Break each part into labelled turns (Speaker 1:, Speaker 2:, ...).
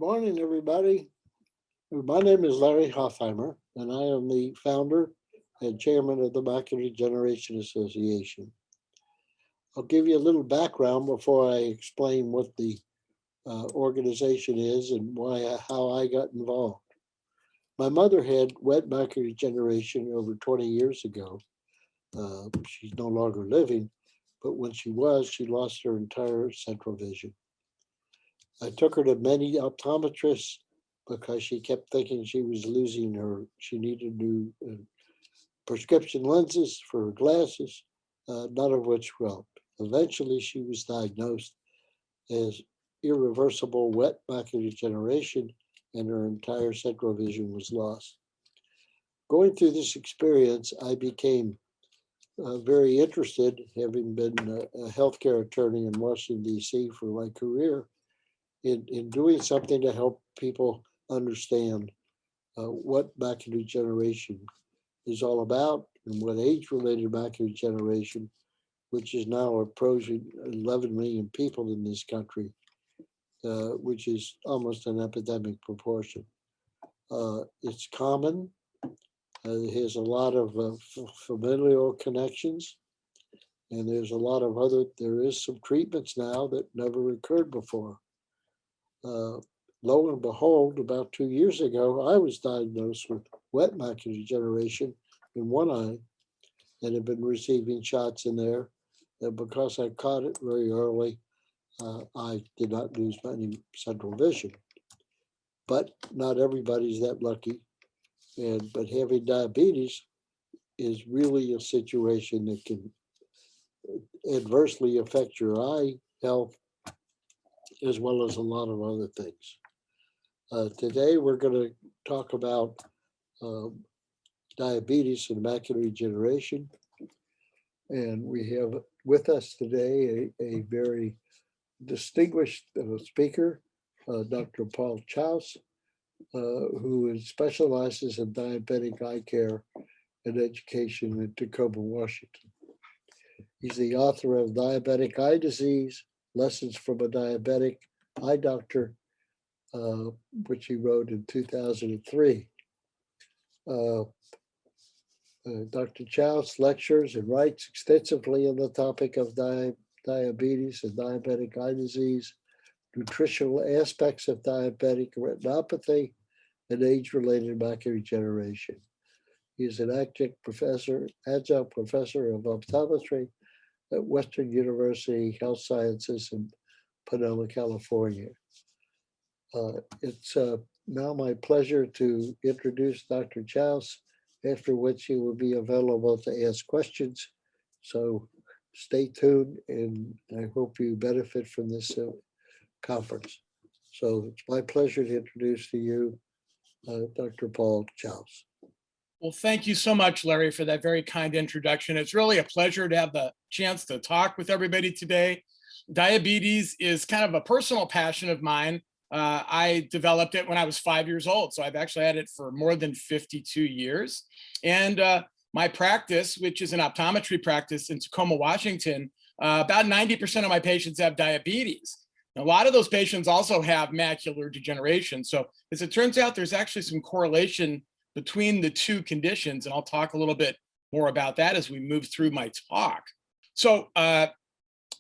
Speaker 1: morning, everybody. My name is Larry Hofheimer, and I am the founder and chairman of the Macular Degeneration Association. I'll give you a little background before I explain what the organization is and how I got involved. My mother had wet macular degeneration over 20 years ago. She's no longer living, but when she was, she lost her entire central vision. I took her to many optometrists because she kept thinking she was losing she needed new prescription lenses for her glasses, none of which helped. Eventually, she was diagnosed as irreversible wet macular degeneration, and her entire central vision was lost. Going through this experience, I became very interested, having been a healthcare attorney in Washington, D.C. for my career, in doing something to help people understand what macular degeneration is all about and what age-related macular degeneration, which is now approaching 11 million people in this country, which is almost an epidemic proportion. It's common. It has a lot of familial connections, and there is some treatments now that never occurred before. Lo and behold, about 2 years ago, I was diagnosed with wet macular degeneration in one eye and have been receiving shots in there. And because I caught it very early, I did not lose any central vision. But not everybody's that lucky. But having diabetes is really a situation that can adversely affect your eye health as well as a lot of other things. Today, we're going to talk about diabetes and macular degeneration. And we have with us today a very distinguished speaker, Dr. Paul Chaus, who specializes in diabetic eye care and education in Tacoma, Washington. He's the author of Diabetic Eye Disease, Lessons from a Diabetic Eye Doctor, which he wrote in 2003. Dr. Chaus lectures and writes extensively on the topic of diabetes and diabetic eye disease, nutritional aspects of diabetic retinopathy, and age-related macular degeneration. He is an adjunct professor of optometry at Western University Health Sciences in Pomona, California. It's now my pleasure to introduce Dr. Chaus, after which he will be available to ask questions. So stay tuned, and I hope you benefit from this conference. So it's my pleasure to introduce to you Dr. Paul Chaus.
Speaker 2: Well, thank you so much, Larry, for that very kind introduction. It's really a pleasure to have the chance to talk with everybody today. Diabetes is kind of a personal passion of mine. I developed it when I was 5 years old, so I've actually had it for more than 52 years. And my practice, which is an optometry practice in Tacoma, Washington, about 90% of my patients have diabetes. A lot of those patients also have macular degeneration. So as it turns out, there's actually some correlation between the two conditions, and I'll talk a little bit more about that as we move through my talk. So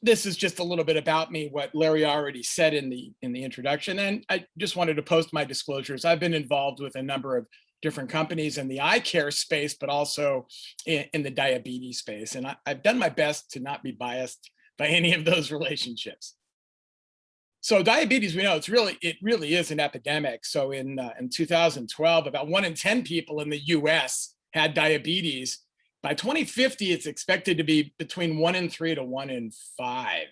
Speaker 2: this is just a little bit about me, what Larry already said in the introduction, and I just wanted to post my disclosures. I've been involved with a number of different companies in the eye care space, but also in the diabetes space, and I've done my best to not be biased by any of those relationships. So diabetes, we know it really is an epidemic. So in 2012, about 1 in 10 people in the US had diabetes. By 2050, it's expected to be between 1 in 3 to 1 in 5.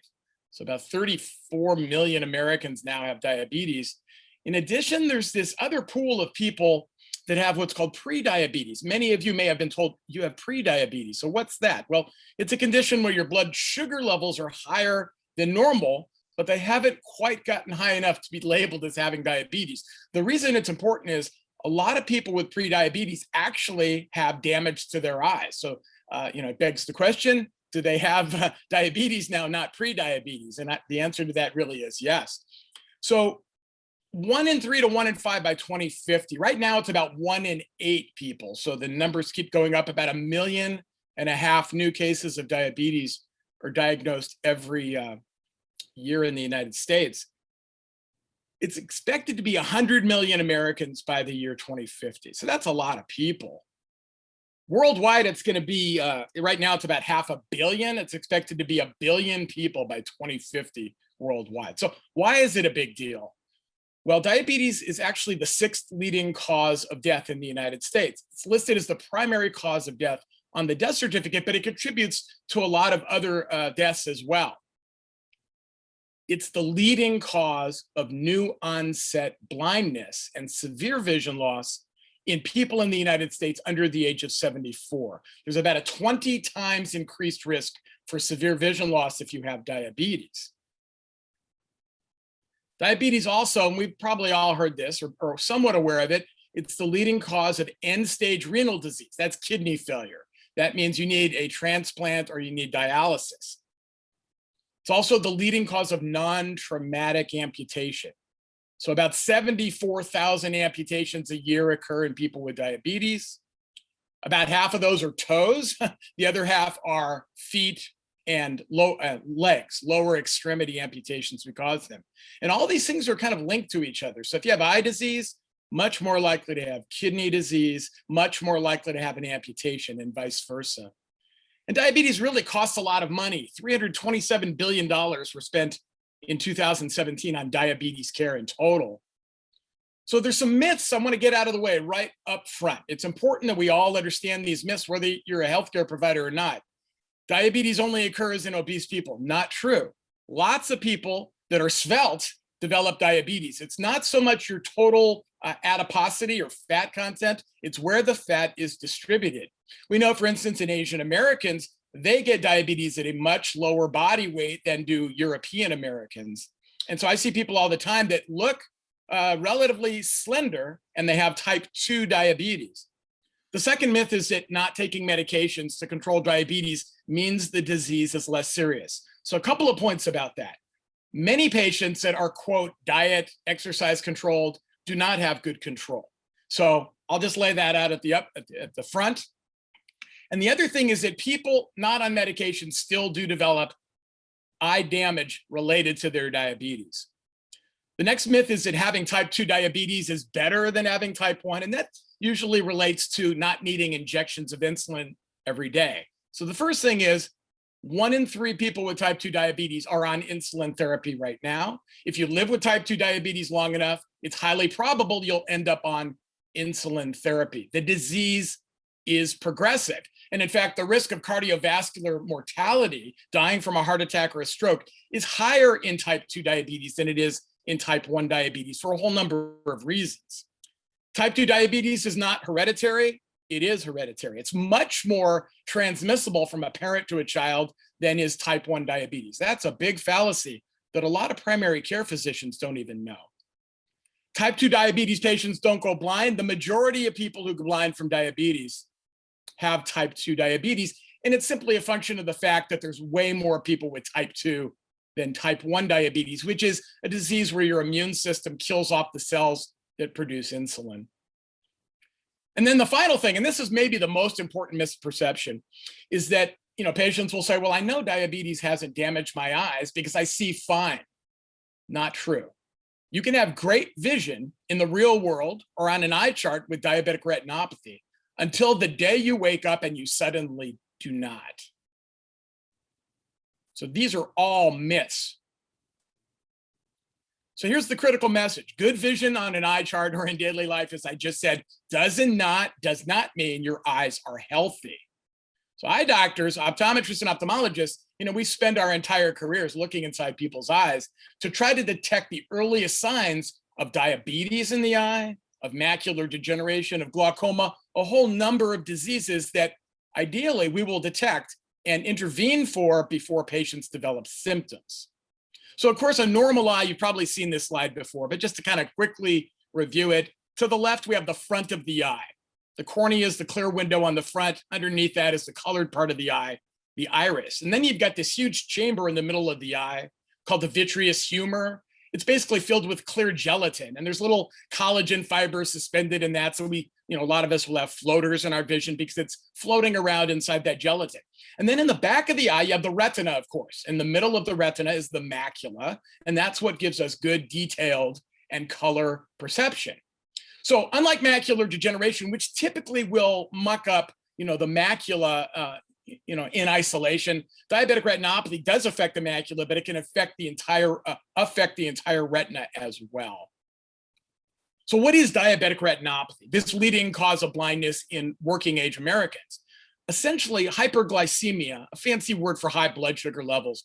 Speaker 2: So about 34 million Americans now have diabetes. In addition, there's this other pool of people that have what's called prediabetes. Many of you may have been told you have prediabetes. So what's that? Well, it's a condition where your blood sugar levels are higher than normal, but they haven't quite gotten high enough to be labeled as having diabetes. The reason it's important is a lot of people with prediabetes actually have damage to their eyes. So, it begs the question, do they have diabetes now, not prediabetes? And the answer to that really is yes. So 1 in 3 to 1 in 5 by 2050. Right now, it's about 1 in 8 people. So the numbers keep going up. About 1.5 million new cases of diabetes are diagnosed every year in the United States. It's expected to be 100 million Americans by the year 2050. So that's a lot of people. Worldwide, it's going to be, right now, it's about 500 million. It's expected to be 1 billion people by 2050 worldwide. So why is it a big deal? Well, diabetes is actually the 6th leading cause of death in the United States. It's listed as the primary cause of death on the death certificate, but it contributes to a lot of other deaths as well. It's the leading cause of new onset blindness and severe vision loss in people in the United States under the age of 74. There's about a 20 times increased risk for severe vision loss if you have diabetes. Diabetes also, and we've probably all heard this or somewhat aware of it, it's the leading cause of end-stage renal disease. That's kidney failure. That means you need a transplant or you need dialysis. It's also the leading cause of non-traumatic amputation. So about 74,000 amputations a year occur in people with diabetes. About half of those are toes. The other half are feet and legs, lower extremity amputations because of them. And all these things are kind of linked to each other. So if you have eye disease, much more likely to have kidney disease, much more likely to have an amputation, and vice versa. And diabetes really costs a lot of money. $327 billion were spent in 2017 on diabetes care in total. So there's some myths I want to get out of the way right up front. It's important that we all understand these myths, whether you're a healthcare provider or not. Diabetes only occurs in obese people. Not true. Lots of people that are svelte develop diabetes. It's not so much your total adiposity or fat content, it's where the fat is distributed. We know, for instance, in Asian Americans, they get diabetes at a much lower body weight than do European Americans. And so I see people all the time that look relatively slender and they have type 2 diabetes. The second myth is that not taking medications to control diabetes means the disease is less serious. So a couple of points about that. Many patients that are, quote, diet, exercise controlled do not have good control. So I'll just lay that out at the front. And the other thing is that people not on medication still do develop eye damage related to their diabetes. The next myth is that having type 2 diabetes is better than having type 1, and that usually relates to not needing injections of insulin every day. So the first thing is 1 in 3 people with type 2 diabetes are on insulin therapy right now. If you live with type 2 diabetes long enough, it's highly probable you'll end up on insulin therapy. The disease is progressive. And in fact, the risk of cardiovascular mortality, dying from a heart attack or a stroke, is higher in type 2 diabetes than it is in type 1 diabetes for a whole number of reasons. Type 2 diabetes is not hereditary. It is hereditary. It's much more transmissible from a parent to a child than is type 1 diabetes. That's a big fallacy that a lot of primary care physicians don't even know. Type 2 diabetes patients don't go blind. The majority of people who go blind from diabetes have type 2 diabetes. And it's simply a function of the fact that there's way more people with type 2 than type 1 diabetes, which is a disease where your immune system kills off the cells that produce insulin. And then the final thing, and this is maybe the most important misperception, is that patients will say, well, I know diabetes hasn't damaged my eyes because I see fine. Not true. You can have great vision in the real world or on an eye chart with diabetic retinopathy until the day you wake up and you suddenly do not. So these are all myths. So here's the critical message. Good vision on an eye chart or in daily life, as I just said, does not mean your eyes are healthy. So eye doctors, optometrists, and ophthalmologists, we spend our entire careers looking inside people's eyes to try to detect the earliest signs of diabetes in the eye, of macular degeneration, of glaucoma, a whole number of diseases that ideally we will detect and intervene for before patients develop symptoms. So of course, a normal eye, you've probably seen this slide before, but just to kind of quickly review it, to the left, we have the front of the eye. The cornea is the clear window on the front. Underneath that is the colored part of the eye, the iris. And then you've got this huge chamber in the middle of the eye called the vitreous humor. it's basically filled with clear gelatin, and there's little collagen fibers suspended in that. So a lot of us will have floaters in our vision because it's floating around inside that gelatin. And then in the back of the eye, you have the retina, of course. In the middle of the retina is the macula, and that's what gives us good, detailed, and color perception. So unlike macular degeneration, which typically will muck up, the macula, in isolation, diabetic retinopathy does affect the macula, but it can affect the entire retina as well. So what is diabetic retinopathy? This leading cause of blindness in working age Americans. Essentially, hyperglycemia, a fancy word for high blood sugar levels,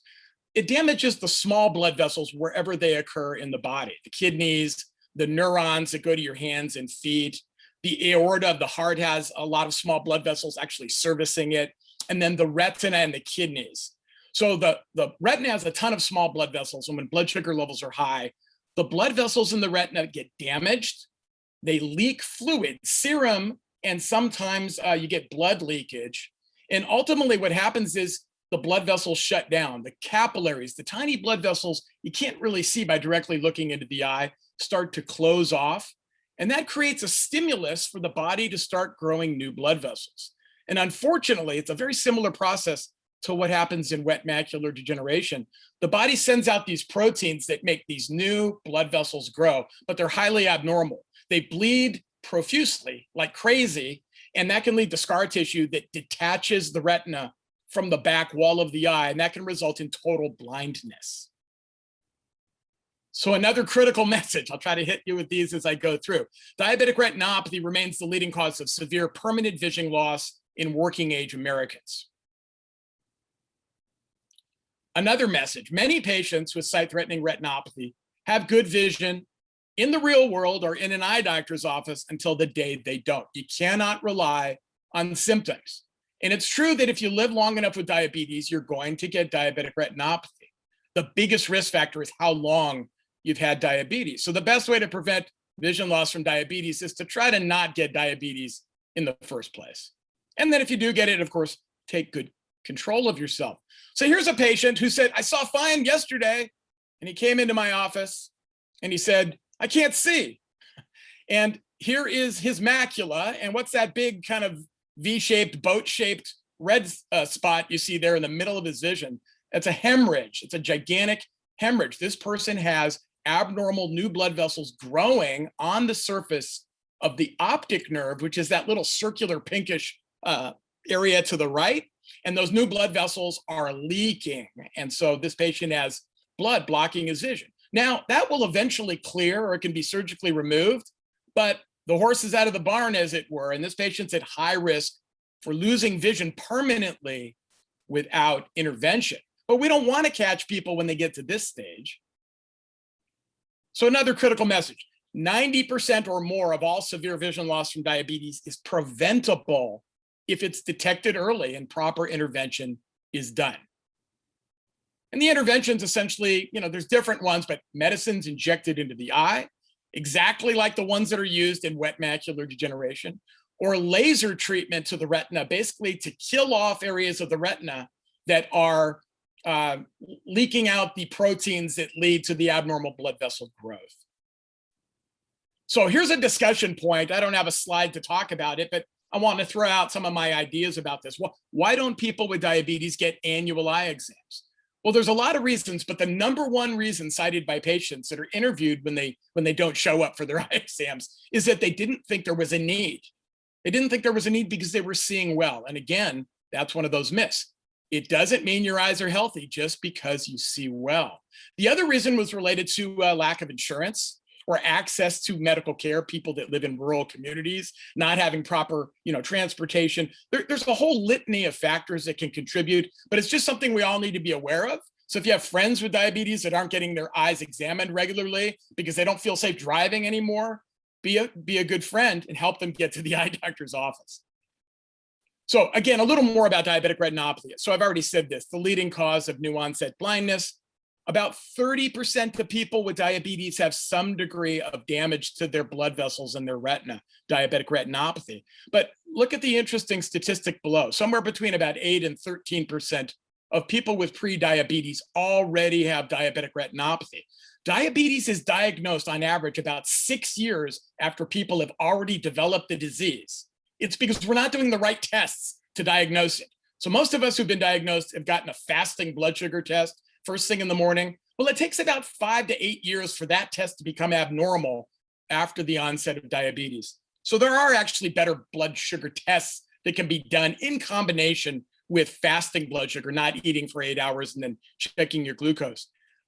Speaker 2: it damages the small blood vessels wherever they occur in the body, the kidneys, the neurons that go to your hands and feet. The aorta of the heart has a lot of small blood vessels actually servicing it, and then the retina and the kidneys. So the retina has a ton of small blood vessels, and when blood sugar levels are high, the blood vessels in the retina get damaged. They leak fluid, serum, and sometimes you get blood leakage. And ultimately what happens is the blood vessels shut down. The capillaries, the tiny blood vessels you can't really see by directly looking into the eye, start to close off. And that creates a stimulus for the body to start growing new blood vessels. And unfortunately, it's a very similar process to what happens in wet macular degeneration. The body sends out these proteins that make these new blood vessels grow, but they're highly abnormal. They bleed profusely like crazy, and that can lead to scar tissue that detaches the retina from the back wall of the eye, and that can result in total blindness. So another critical message, I'll try to hit you with these as I go through. Diabetic retinopathy remains the leading cause of severe permanent vision loss in working age Americans. Another message, many patients with sight-threatening retinopathy have good vision in the real world or in an eye doctor's office until the day they don't. You cannot rely on symptoms. And it's true that if you live long enough with diabetes, you're going to get diabetic retinopathy. The biggest risk factor is how long you've had diabetes. So the best way to prevent vision loss from diabetes is to try to not get diabetes in the first place. And then if you do get it, of course, take good control of yourself. So here's a patient who said, I saw fine yesterday, and he came into my office and he said, I can't see. And here is his macula. And what's that big kind of V-shaped, boat-shaped red spot you see there in the middle of his vision? That's a hemorrhage. It's a gigantic hemorrhage. This person has abnormal new blood vessels growing on the surface of the optic nerve, which is that little circular pinkish area to the right. And those new blood vessels are leaking. And so this patient has blood blocking his vision. Now, that will eventually clear, or it can be surgically removed, but the horse is out of the barn, as it were, and this patient's at high risk for losing vision permanently without intervention. But we don't want to catch people when they get to this stage. So another critical message, 90% or more of all severe vision loss from diabetes is preventable if it's detected early and proper intervention is done. And the interventions essentially, there's different ones, but medicines injected into the eye, exactly like the ones that are used in wet macular degeneration, or laser treatment to the retina, basically to kill off areas of the retina that are leaking out the proteins that lead to the abnormal blood vessel growth. So here's a discussion point. I don't have a slide to talk about it, but I want to throw out some of my ideas about this. Why don't people with diabetes get annual eye exams? Well, there's a lot of reasons, but the number one reason cited by patients that are interviewed when they don't show up for their eye exams is that they didn't think there was a need. They didn't think there was a need because they were seeing well. And again, that's one of those myths. It doesn't mean your eyes are healthy just because you see well. The other reason was related to lack of insurance or access to medical care, people that live in rural communities, not having proper, transportation. There's a whole litany of factors that can contribute, but it's just something we all need to be aware of. So if you have friends with diabetes that aren't getting their eyes examined regularly because they don't feel safe driving anymore, be a good friend and help them get to the eye doctor's office. So again, a little more about diabetic retinopathy. So I've already said this, the leading cause of new onset blindness. About 30% of people with diabetes have some degree of damage to their blood vessels in their retina, diabetic retinopathy. But look at the interesting statistic below. Somewhere between about 8 and 13% of people with pre-diabetes already have diabetic retinopathy. Diabetes is diagnosed on average about 6 years after people have already developed the disease. It's because we're not doing the right tests to diagnose it. So most of us who've been diagnosed have gotten a fasting blood sugar test first thing in the morning. Well, it takes about 5 to 8 years for that test to become abnormal after the onset of diabetes. So there are actually better blood sugar tests that can be done in combination with fasting blood sugar, not eating for 8 hours and then checking your glucose.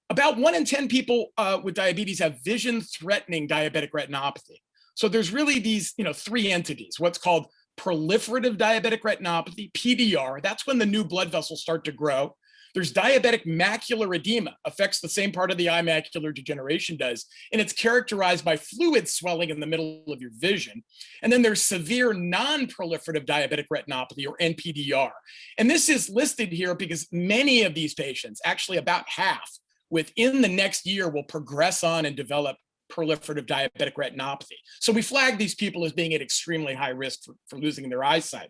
Speaker 2: About 1 in 10 people with diabetes have vision-threatening diabetic retinopathy. So there's really these, 3 entities, what's called proliferative diabetic retinopathy, PDR. That's when the new blood vessels start to grow. There's diabetic macular edema, affects the same part of the eye macular degeneration does, and it's characterized by fluid swelling in the middle of your vision. And then there's severe non-proliferative diabetic retinopathy, or NPDR. And this is listed here because many of these patients, actually about half, within the next year will progress on and develop proliferative diabetic retinopathy. So we flag these people as being at extremely high risk for losing their eyesight.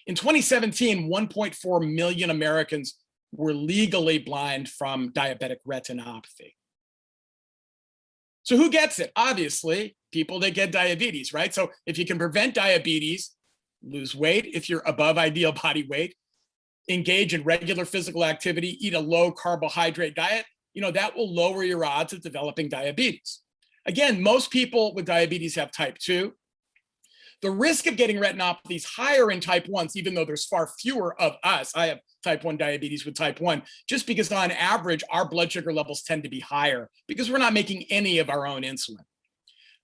Speaker 2: In 2017, 1.4 million Americans were legally blind from diabetic retinopathy. So who gets it? Obviously, people that get diabetes, right? So if you can prevent diabetes, lose weight if you're above ideal body weight, engage in regular physical activity, eat a low carbohydrate diet, that will lower your odds of developing diabetes. Again, most people with diabetes have type 2. The risk of getting retinopathy is higher in type 1s, even though there's far fewer of us. I have type 1 diabetes with type 1, just because on average, our blood sugar levels tend to be higher because we're not making any of our own insulin.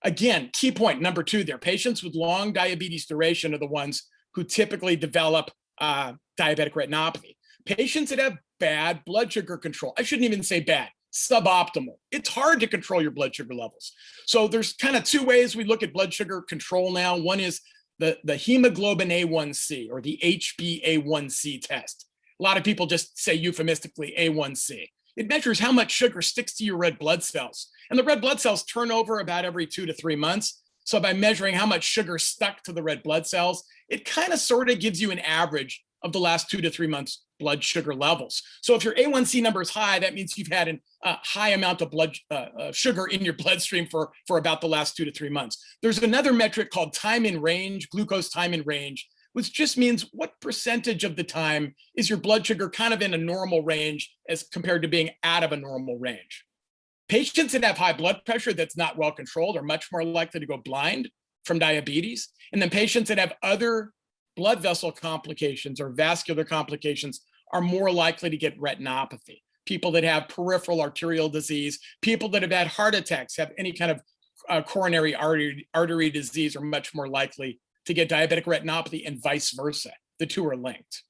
Speaker 2: Again, key point number 2 there, patients with long diabetes duration are the ones who typically develop diabetic retinopathy. Patients that have bad blood sugar control, I shouldn't even say bad, suboptimal. It's hard to control your blood sugar levels. So there's kind of 2 ways we look at blood sugar control now. One is the hemoglobin A1C, or the HbA1c test. A lot of people just say euphemistically A1C. It measures how much sugar sticks to your red blood cells. And the red blood cells turn over about every 2 to 3 months. So by measuring how much sugar stuck to the red blood cells, it kind of sort of gives you an average of the last 2 to 3 months blood sugar levels. So if your A1C number is high, that means you've had a high amount of blood sugar in your bloodstream for about the last 2 to 3 months. There's another metric called time in range, glucose time in range, which just means what percentage of the time is your blood sugar kind of in a normal range as compared to being out of a normal range. Patients that have high blood pressure that's not well controlled are much more likely to go blind from diabetes. And then patients that have other blood vessel complications or vascular complications are more likely to get retinopathy. People that have peripheral arterial disease, people that have had heart attacks, have any kind of coronary artery disease are much more likely to get diabetic retinopathy, and vice versa. The 2 are linked.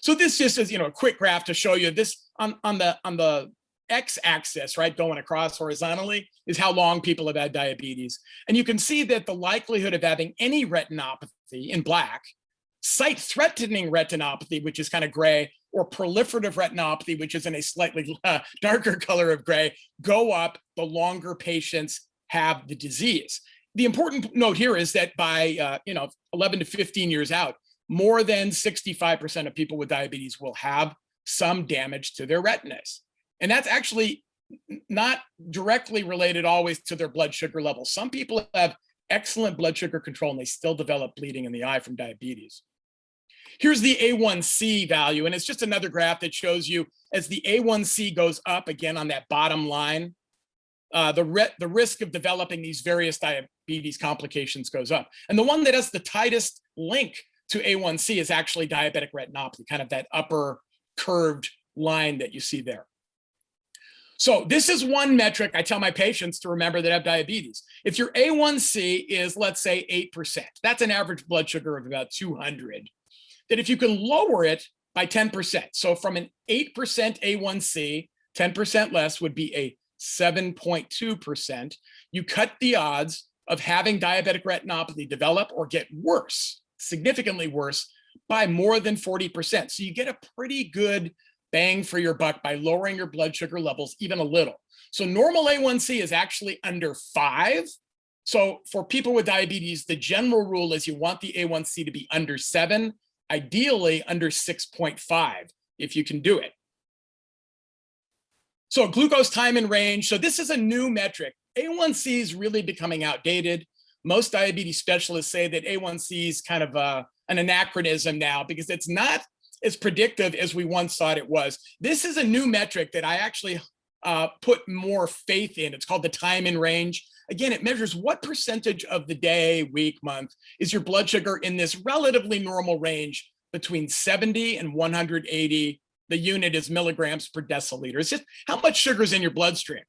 Speaker 2: So this just is, a quick graph to show you this on the x-axis, right, going across horizontally, is how long people have had diabetes. And you can see that the likelihood of having any retinopathy in black, sight-threatening retinopathy, which is kind of gray, or proliferative retinopathy, which is in a slightly darker color of gray, go up the longer patients have the disease. The important note here is that by 11 to 15 years out, more than 65% of people with diabetes will have some damage to their retinas. And that's actually not directly related always to their blood sugar levels. Some people have excellent blood sugar control and they still develop bleeding in the eye from diabetes. Here's the A1C value, and it's just another graph that shows you as the A1C goes up, again on that bottom line, the risk of developing these various diabetes complications goes up. And the one that has the tightest link to A1C is actually diabetic retinopathy, kind of that upper curved line that you see there. So this is one metric I tell my patients to remember that have diabetes. If your A1C is, let's say, 8%, that's an average blood sugar of about 200, that if you can lower it by 10%, so from an 8% A1C, 10% less would be a 7.2%, you cut the odds of having diabetic retinopathy develop or get worse, significantly worse, by more than 40%. So you get a pretty good bang for your buck by lowering your blood sugar levels even a little. So normal A1C is actually under 5. So for people with diabetes, the general rule is you want the A1C to be under 7, ideally under 6.5, if you can do it. So glucose time in range. So this is a new metric. A1C is really becoming outdated. Most diabetes specialists say that A1C is kind of an anachronism now because it's not as predictive as we once thought it was. This is a new metric that I actually put more faith in. It's called the time in range. Again, it measures what percentage of the day, week, month is your blood sugar in this relatively normal range between 70 and 180. The unit is milligrams per deciliter. It's just how much sugar is in your bloodstream.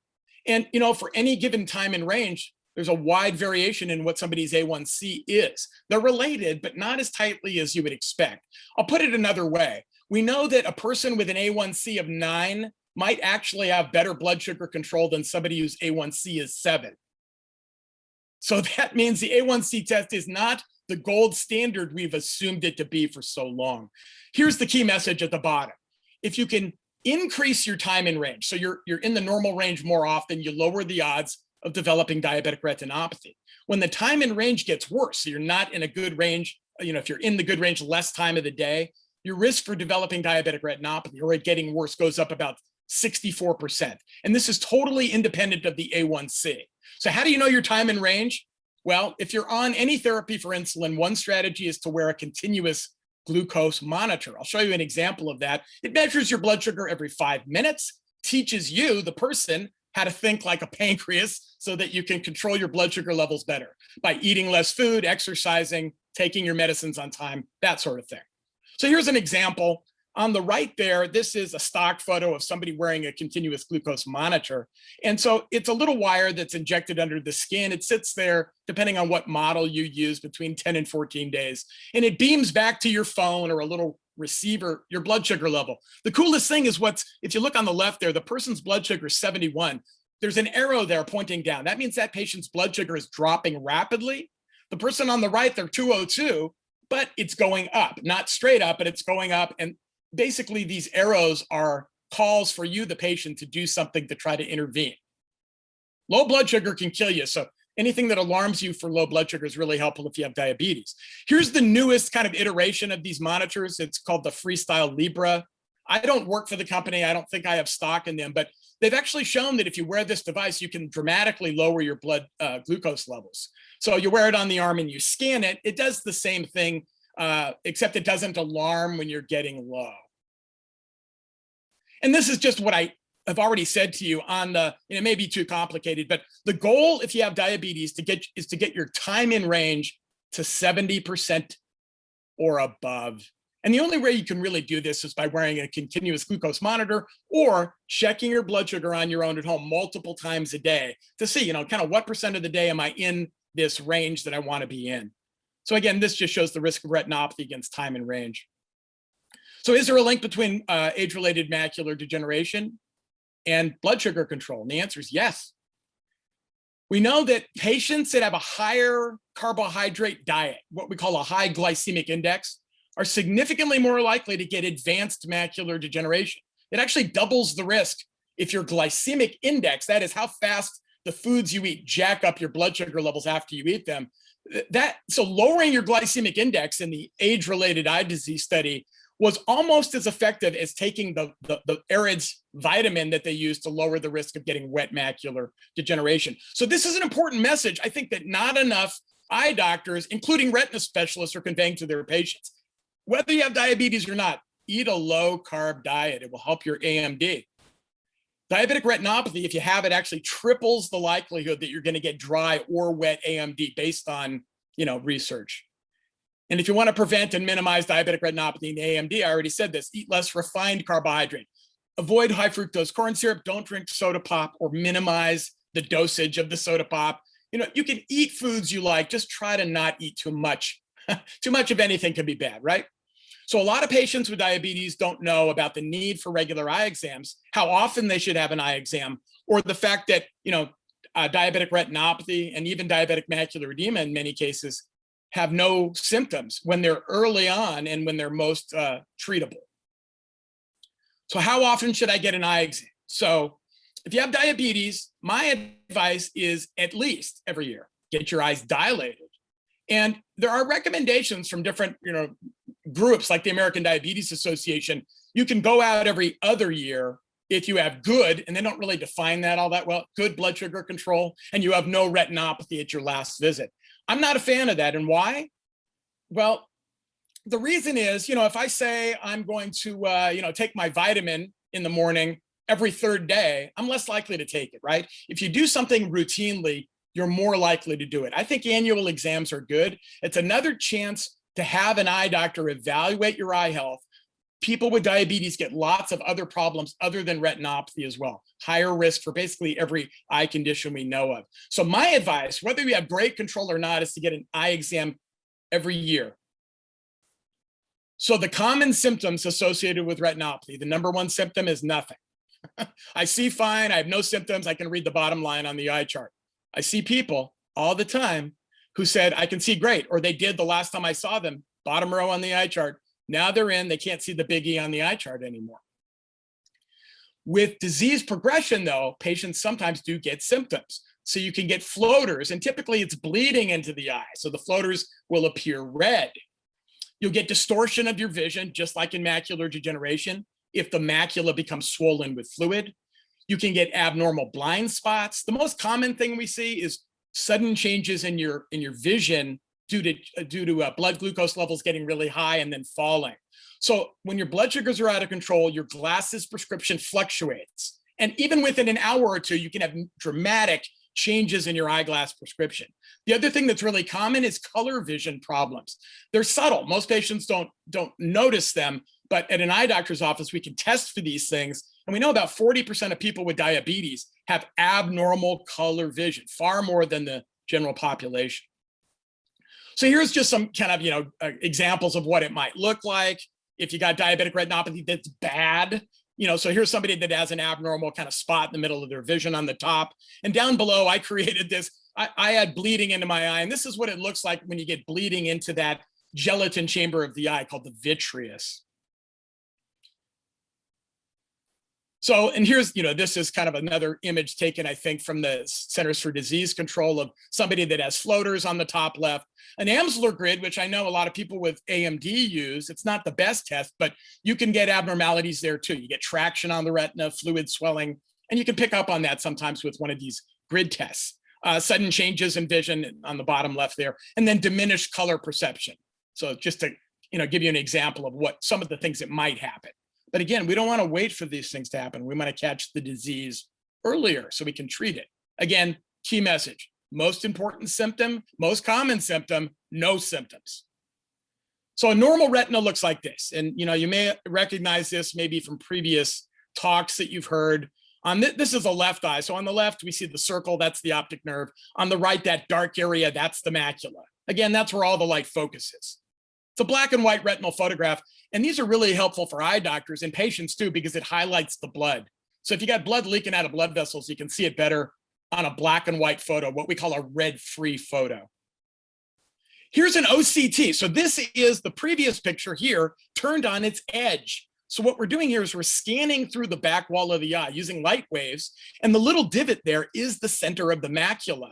Speaker 2: And, for any given time in range, there's a wide variation in what somebody's A1C is. They're related, but not as tightly as you would expect. I'll put it another way. We know that a person with an A1C of 9 might actually have better blood sugar control than somebody whose A1C is 7. So that means the A1C test is not the gold standard we've assumed it to be for so long. Here's the key message at the bottom. If you can increase your time in range, so you're in the normal range more often, you lower the odds of developing diabetic retinopathy. When the time in range gets worse, so you're not in a good range, if you're in the good range less time of the day, your risk for developing diabetic retinopathy or it getting worse goes up about 64%. And this is totally independent of the A1C. So how do you know your time in range? Well, if you're on any therapy for insulin, one strategy is to wear a continuous glucose monitor. I'll show you an example of that. It measures your blood sugar every 5 minutes, teaches you, the person, how to think like a pancreas so that you can control your blood sugar levels better by eating less food, exercising, taking your medicines on time, that sort of thing. So here's an example. On the right there, this is a stock photo of somebody wearing a continuous glucose monitor. And so it's a little wire that's injected under the skin. It sits there, depending on what model you use, between 10 and 14 days. And it beams back to your phone or a little receiver, your blood sugar level. The coolest thing is if you look on the left there, the person's blood sugar is 71. There's an arrow there pointing down. That means that patient's blood sugar is dropping rapidly. The person on the right, they're 202, but it's going up, not straight up, but it's going up. And basically, these arrows are calls for you, the patient, to do something to try to intervene. Low blood sugar can kill you. So anything that alarms you for low blood sugar is really helpful if you have diabetes. Here's the newest kind of iteration of these monitors. It's called the Freestyle Libre. I don't work for the company. I don't think I have stock in them, but they've actually shown that if you wear this device, you can dramatically lower your blood glucose levels. So you wear it on the arm and you scan it. It does the same thing, except it doesn't alarm when you're getting low. And this is just what I have already said to you on the, it may be too complicated, but the goal if you have diabetes is to get your time in range to 70% or above. And the only way you can really do this is by wearing a continuous glucose monitor or checking your blood sugar on your own at home multiple times a day to see, kind of what percent of the day am I in this range that I want to be in. So again, this just shows the risk of retinopathy against time and range. So is there a link between age-related macular degeneration and blood sugar control? And the answer is yes. We know that patients that have a higher carbohydrate diet, what we call a high glycemic index, are significantly more likely to get advanced macular degeneration. It actually doubles the risk if your glycemic index, that is how fast the foods you eat jack up your blood sugar levels after you eat them. So lowering your glycemic index in the age-related eye disease study was almost as effective as taking the AREDS vitamin that they use to lower the risk of getting wet macular degeneration. So this is an important message. I think that not enough eye doctors, including retina specialists, are conveying to their patients. Whether you have diabetes or not, eat a low-carb diet. It will help your AMD. Diabetic retinopathy, if you have it, actually triples the likelihood that you're going to get dry or wet AMD based on, research. And if you want to prevent and minimize diabetic retinopathy and AMD, I already said this, eat less refined carbohydrate. Avoid high fructose corn syrup. Don't drink soda pop or minimize the dosage of the soda pop. You can eat foods you like, just try to not eat too much. Too much of anything can be bad, right? So a lot of patients with diabetes don't know about the need for regular eye exams, how often they should have an eye exam, or the fact that, diabetic retinopathy and even diabetic macular edema in many cases have no symptoms when they're early on and when they're most treatable. So how often should I get an eye exam? So if you have diabetes, my advice is at least every year, get your eyes dilated. And there are recommendations from different, groups like the American Diabetes Association. You can go out every other year if you have good, and they don't really define that all that well, good blood sugar control, and you have no retinopathy at your last visit. I'm not a fan of that. And why? Well, the reason is, if I say I'm going to, take my vitamin in the morning every third day, I'm less likely to take it, right? If you do something routinely, you're more likely to do it. I think annual exams are good. It's another chance to have an eye doctor evaluate your eye health. People with diabetes get lots of other problems other than retinopathy as well. Higher risk for basically every eye condition we know of. So my advice, whether you have great control or not, is to get an eye exam every year. So the common symptoms associated with retinopathy, the number one symptom is nothing. I see fine, I have no symptoms, I can read the bottom line on the eye chart. I see people all the time who said, I can see great, or they did the last time I saw them, bottom row on the eye chart. Now they're in, they can't see the big E on the eye chart anymore. With disease progression though, patients sometimes do get symptoms. So you can get floaters, and typically it's bleeding into the eye. So the floaters will appear red. You'll get distortion of your vision, just like in macular degeneration, if the macula becomes swollen with fluid. You can get abnormal blind spots. The most common thing we see is sudden changes in your vision due to blood glucose levels getting really high and then falling. So when your blood sugars are out of control, your glasses prescription fluctuates. And even within an hour or two, you can have dramatic changes in your eyeglass prescription. The other thing that's really common is color vision problems. They're subtle. Most patients don't notice them, but at an eye doctor's office, we can test for these things. And we know about 40% of people with diabetes have abnormal color vision, far more than the general population. So here's just some kind of, examples of what it might look like. If you got diabetic retinopathy that's bad, so here's somebody that has an abnormal kind of spot in the middle of their vision on the top. And down below, I created this. I had bleeding into my eye. And this is what it looks like when you get bleeding into that gelatin chamber of the eye called the vitreous. So, and here's, this is kind of another image taken, I think, from the Centers for Disease Control of somebody that has floaters on the top left. An Amsler grid, which I know a lot of people with AMD use, it's not the best test, but you can get abnormalities there too. You get traction on the retina, fluid swelling, and you can pick up on that sometimes with one of these grid tests. Sudden changes in vision on the bottom left there, and then diminished color perception. So just to, give you an example of what some of the things that might happen. But again, we don't want to wait for these things to happen. We want to catch the disease earlier so we can treat it. Again, key message, most important symptom, most common symptom, no symptoms. So a normal retina looks like this. And you may recognize this maybe from previous talks that you've heard. This is a left eye. So on the left, we see the circle, that's the optic nerve. On the right, that dark area, that's the macula. Again, that's where all the light focuses. It's a black and white retinal photograph. And these are really helpful for eye doctors and patients too, because it highlights the blood. So if you got blood leaking out of blood vessels, you can see it better on a black and white photo, what we call a red-free photo. Here's an OCT. So this is the previous picture here turned on its edge. So what we're doing here is we're scanning through the back wall of the eye using light waves. And the little divot there is the center of the macula.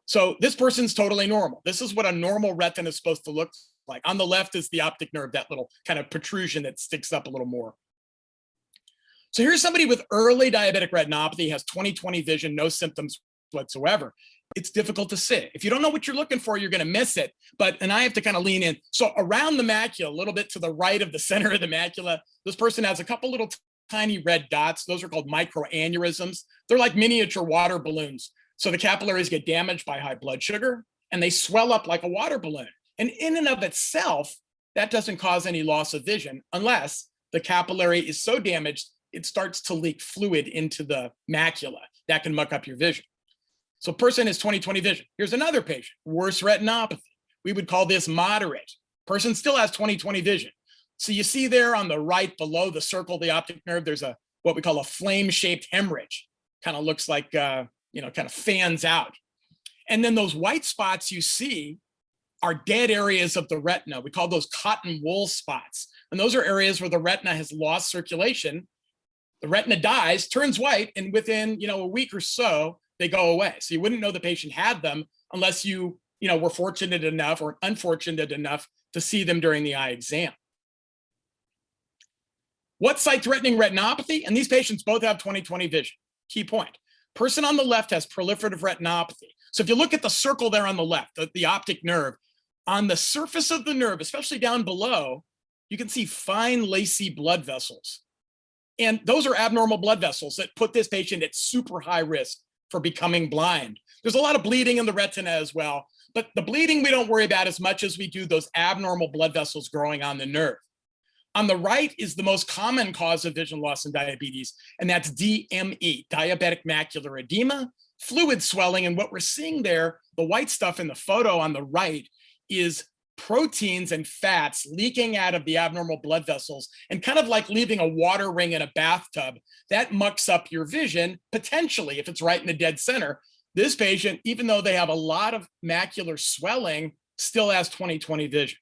Speaker 2: So this person's totally normal. This is what a normal retina is supposed to look like. On the left is the optic nerve, that little kind of protrusion that sticks up a little more. So here's somebody with early diabetic retinopathy, has 20/20 vision, no symptoms whatsoever. It's difficult to see. If you don't know what you're looking for, you're going to miss it. And I have to kind of lean in. So around the macula, a little bit to the right of the center of the macula, this person has a couple little tiny red dots. Those are called microaneurysms. They're like miniature water balloons. So the capillaries get damaged by high blood sugar and they swell up like a water balloon. And in and of itself, that doesn't cause any loss of vision unless the capillary is so damaged, it starts to leak fluid into the macula. That can muck up your vision. So person has 20/20 vision. Here's another patient, worse retinopathy. We would call this moderate. Person still has 20/20 vision. So you see there on the right below the circle, the optic nerve, there's what we call a flame-shaped hemorrhage. Kind of looks like, kind of fans out. And then those white spots you see are dead areas of the retina. We call those cotton wool spots. And those are areas where the retina has lost circulation. The retina dies, turns white, and within a week or so, they go away. So you wouldn't know the patient had them unless you were fortunate enough or unfortunate enough to see them during the eye exam. What sight-threatening retinopathy? And these patients both have 20/20 vision. Key point. Person on the left has proliferative retinopathy. So if you look at the circle there on the left, the optic nerve, on the surface of the nerve, especially down below, you can see fine lacy blood vessels. And those are abnormal blood vessels that put this patient at super high risk for becoming blind. There's a lot of bleeding in the retina as well, but the bleeding we don't worry about as much as we do those abnormal blood vessels growing on the nerve. On the right is the most common cause of vision loss in diabetes, and that's DME, diabetic macular edema, fluid swelling. And what we're seeing there, the white stuff in the photo on the right, is proteins and fats leaking out of the abnormal blood vessels, and kind of like leaving a water ring in a bathtub. That mucks up your vision, potentially, if it's right in the dead center. This patient, even though they have a lot of macular swelling, still has 20/20 vision.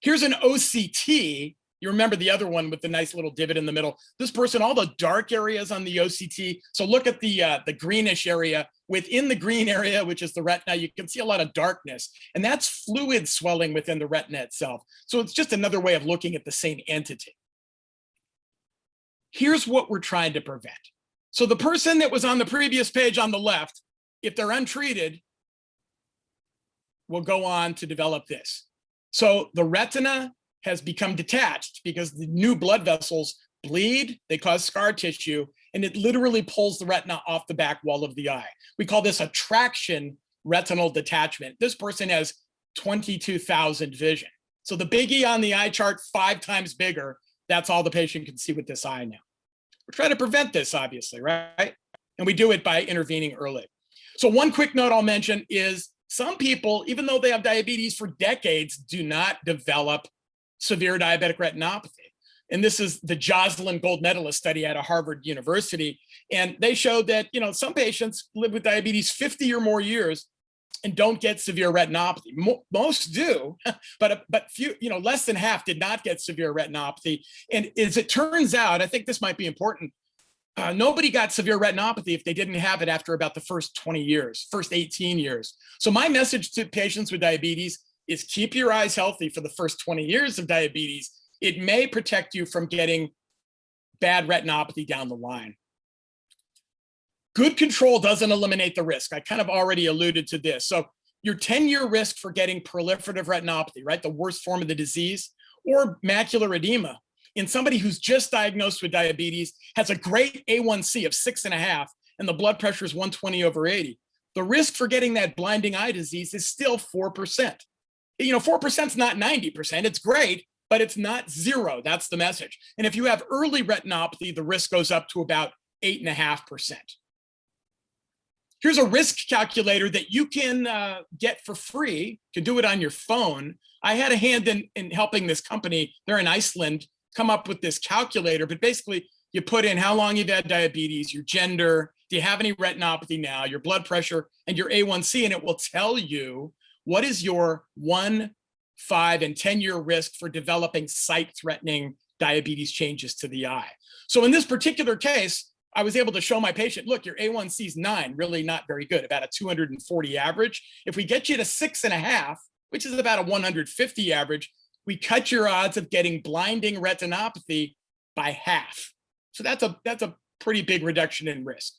Speaker 2: Here's an OCT. You remember the other one with the nice little divot in the middle. This person, all the dark areas on the OCT. So look at the greenish area. Within the green area, which is the retina, you can see a lot of darkness. And that's fluid swelling within the retina itself. So it's just another way of looking at the same entity. Here's what we're trying to prevent. So the person that was on the previous page on the left, if they're untreated, will go on to develop this. So the retina has become detached because the new blood vessels bleed, they cause scar tissue, and it literally pulls the retina off the back wall of the eye. We call this a traction retinal detachment. This person has 22,000 vision. So the biggie on the eye chart, 5 times bigger, that's all the patient can see with this eye now. We're trying to prevent this, obviously, right? And we do it by intervening early. So one quick note I'll mention is some people, even though they have diabetes for decades, do not develop severe diabetic retinopathy. And this is the Joslin gold medalist study out of Harvard University. And they showed that, some patients live with diabetes 50 or more years and don't get severe retinopathy. Most do, but few, less than half did not get severe retinopathy. And as it turns out, I think this might be important, nobody got severe retinopathy if they didn't have it after about the first 20 years, first 18 years. So my message to patients with diabetes is keep your eyes healthy for the first 20 years of diabetes. It may protect you from getting bad retinopathy down the line. Good control doesn't eliminate the risk. I kind of already alluded to this. So your 10-year risk for getting proliferative retinopathy, right, the worst form of the disease, or macular edema, in somebody who's just diagnosed with diabetes, has a great A1C of 6.5, and the blood pressure is 120/80. The risk for getting that blinding eye disease is still 4%. 4% is not 90%. It's great, but it's not zero. That's the message. And if you have early retinopathy, the risk goes up to about 8.5%. Here's a risk calculator that you can get for free. You can do it on your phone. I had a hand in helping this company. They're in Iceland, come up with this calculator, but basically you put in how long you've had diabetes, your gender, do you have any retinopathy now, your blood pressure, and your A1C, and it will tell you what is your 1, 5, and 10-year risk for developing sight-threatening diabetes changes to the eye. So in this particular case, I was able to show my patient, look, your A1C is 9, really not very good, about a 240 average. If we get you to 6.5, which is about a 150 average, we cut your odds of getting blinding retinopathy by half. So that's a pretty big reduction in risk.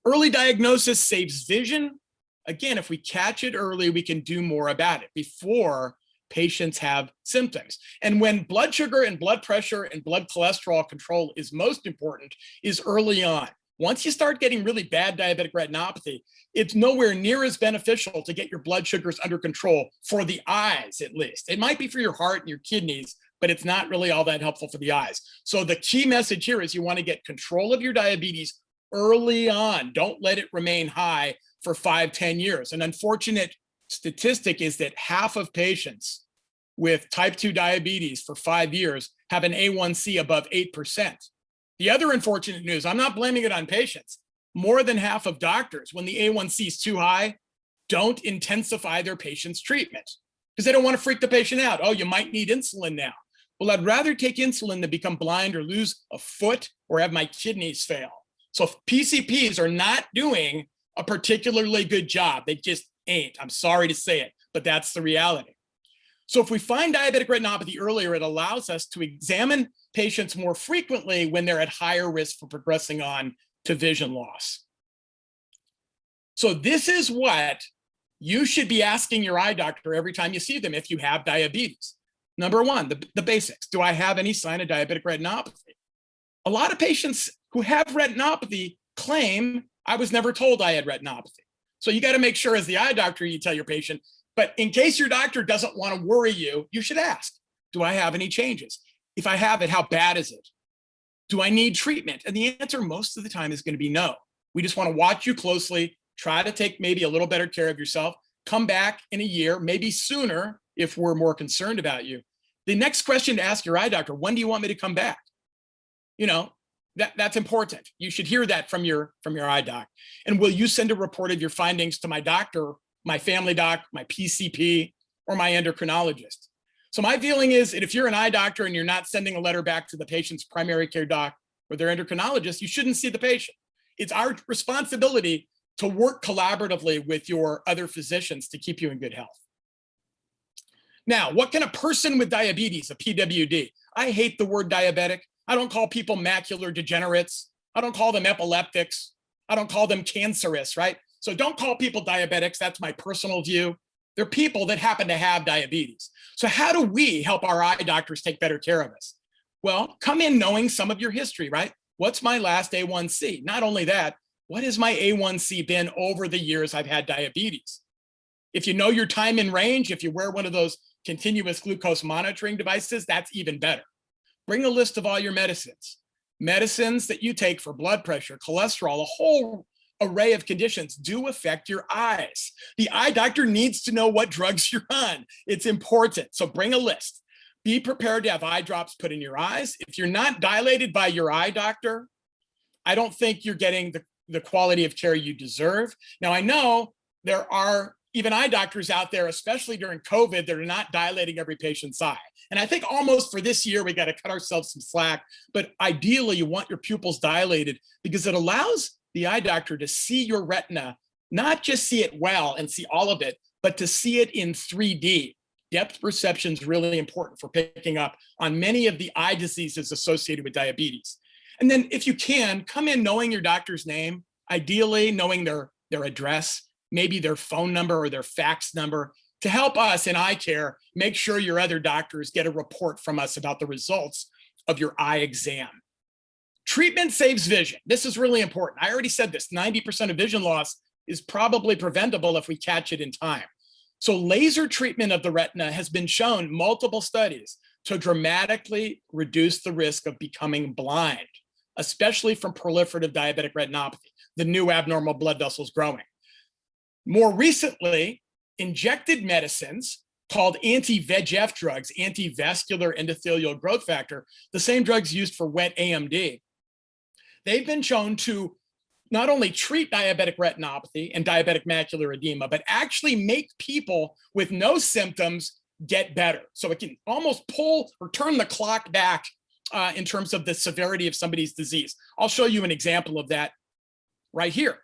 Speaker 2: Early diagnosis saves vision. Again, if we catch it early, we can do more about it before patients have symptoms. And when blood sugar and blood pressure and blood cholesterol control is most important is early on. Once you start getting really bad diabetic retinopathy, it's nowhere near as beneficial to get your blood sugars under control for the eyes, at least. It might be for your heart and your kidneys, but it's not really all that helpful for the eyes. So the key message here is you want to get control of your diabetes early on. Don't let it remain high for 5, 10 years. An unfortunate statistic is that half of patients with type 2 diabetes for 5 years have an A1C above 8%. The other unfortunate news, I'm not blaming it on patients. More than half of doctors, when the A1C is too high, don't intensify their patient's treatment because they don't want to freak the patient out. Oh, you might need insulin now. Well, I'd rather take insulin than become blind or lose a foot or have my kidneys fail. So PCPs are not doing a particularly good job. They just ain't. I'm sorry to say it, but that's the reality. So if we find diabetic retinopathy earlier, it allows us to examine patients more frequently when they're at higher risk for progressing on to vision loss. So this is what you should be asking your eye doctor every time you see them if you have diabetes. Number one, the basics. Do I have any sign of diabetic retinopathy? A lot of patients who have retinopathy claim, I was never told I had retinopathy. So you got to make sure as the eye doctor, you tell your patient, but in case your doctor doesn't want to worry you, you should ask, do I have any changes? If I have it, how bad is it? Do I need treatment? And the answer most of the time is going to be no. We just want to watch you closely, try to take maybe a little better care of yourself, come back in a year, maybe sooner if we're more concerned about you. The next question to ask your eye doctor, when do you want me to come back? You know, that's important. You should hear that from your eye doc. And will you send a report of your findings to my doctor, my family doc, my PCP, or my endocrinologist? So my feeling is that if you're an eye doctor and you're not sending a letter back to the patient's primary care doc or their endocrinologist, you shouldn't see the patient. It's our responsibility to work collaboratively with your other physicians to keep you in good health. Now, what can a person with diabetes, a PWD? I hate the word diabetic. I don't call people macular degenerates. I don't call them epileptics. I don't call them cancerous, right? So don't call people diabetics. That's my personal view. They're people that happen to have diabetes. So how do we help our eye doctors take better care of us? Well, come in knowing some of your history, right? What's my last A1C? Not only that, what has my A1C been over the years I've had diabetes? If you know your time in range, if you wear one of those continuous glucose monitoring devices, that's even better. Bring a list of all your medicines. Medicines that you take for blood pressure, cholesterol, a whole array of conditions do affect your eyes. The eye doctor needs to know what drugs you're on. It's important. So bring a list. Be prepared to have eye drops put in your eyes. If you're not dilated by your eye doctor, I don't think you're getting the quality of care you deserve. Now, I know there are even eye doctors out there, especially during COVID, that are not dilating every patient's eye. And I think almost for this year, we got to cut ourselves some slack. But ideally, you want your pupils dilated because it allows the eye doctor to see your retina, not just see it well and see all of it, but to see it in 3D. Depth perception is really important for picking up on many of the eye diseases associated with diabetes. And then if you can, come in knowing your doctor's name, ideally knowing their address, maybe their phone number or their fax number, to help us in eye care make sure your other doctors get a report from us about the results of your eye exam. Treatment saves vision. This is really important. I already said this, 90% of vision loss is probably preventable if we catch it in time. So laser treatment of the retina has been shown, multiple studies, to dramatically reduce the risk of becoming blind, especially from proliferative diabetic retinopathy, the new abnormal blood vessels growing. More recently, injected medicines called anti-VEGF drugs, anti-vascular endothelial growth factor, the same drugs used for wet AMD, they've been shown to not only treat diabetic retinopathy and diabetic macular edema, but actually make people with no symptoms get better. So it can almost pull or turn the clock back in terms of the severity of somebody's disease. I'll show you an example of that right here.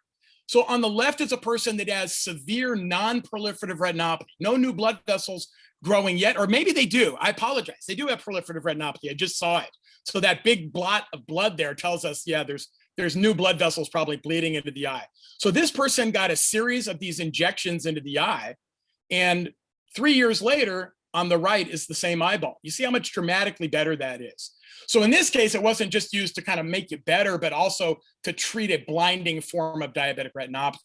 Speaker 2: So on the left is a person that has severe non-proliferative retinopathy, no new blood vessels growing yet, or maybe they do. I apologize. They do have proliferative retinopathy. I just saw it. So that big blot of blood there tells us, yeah, there's new blood vessels probably bleeding into the eye. So this person got a series of these injections into the eye, and 3 years later, on the right is the same eyeball. You see how much dramatically better that is. So in this case, it wasn't just used to kind of make you better, but also to treat a blinding form of diabetic retinopathy.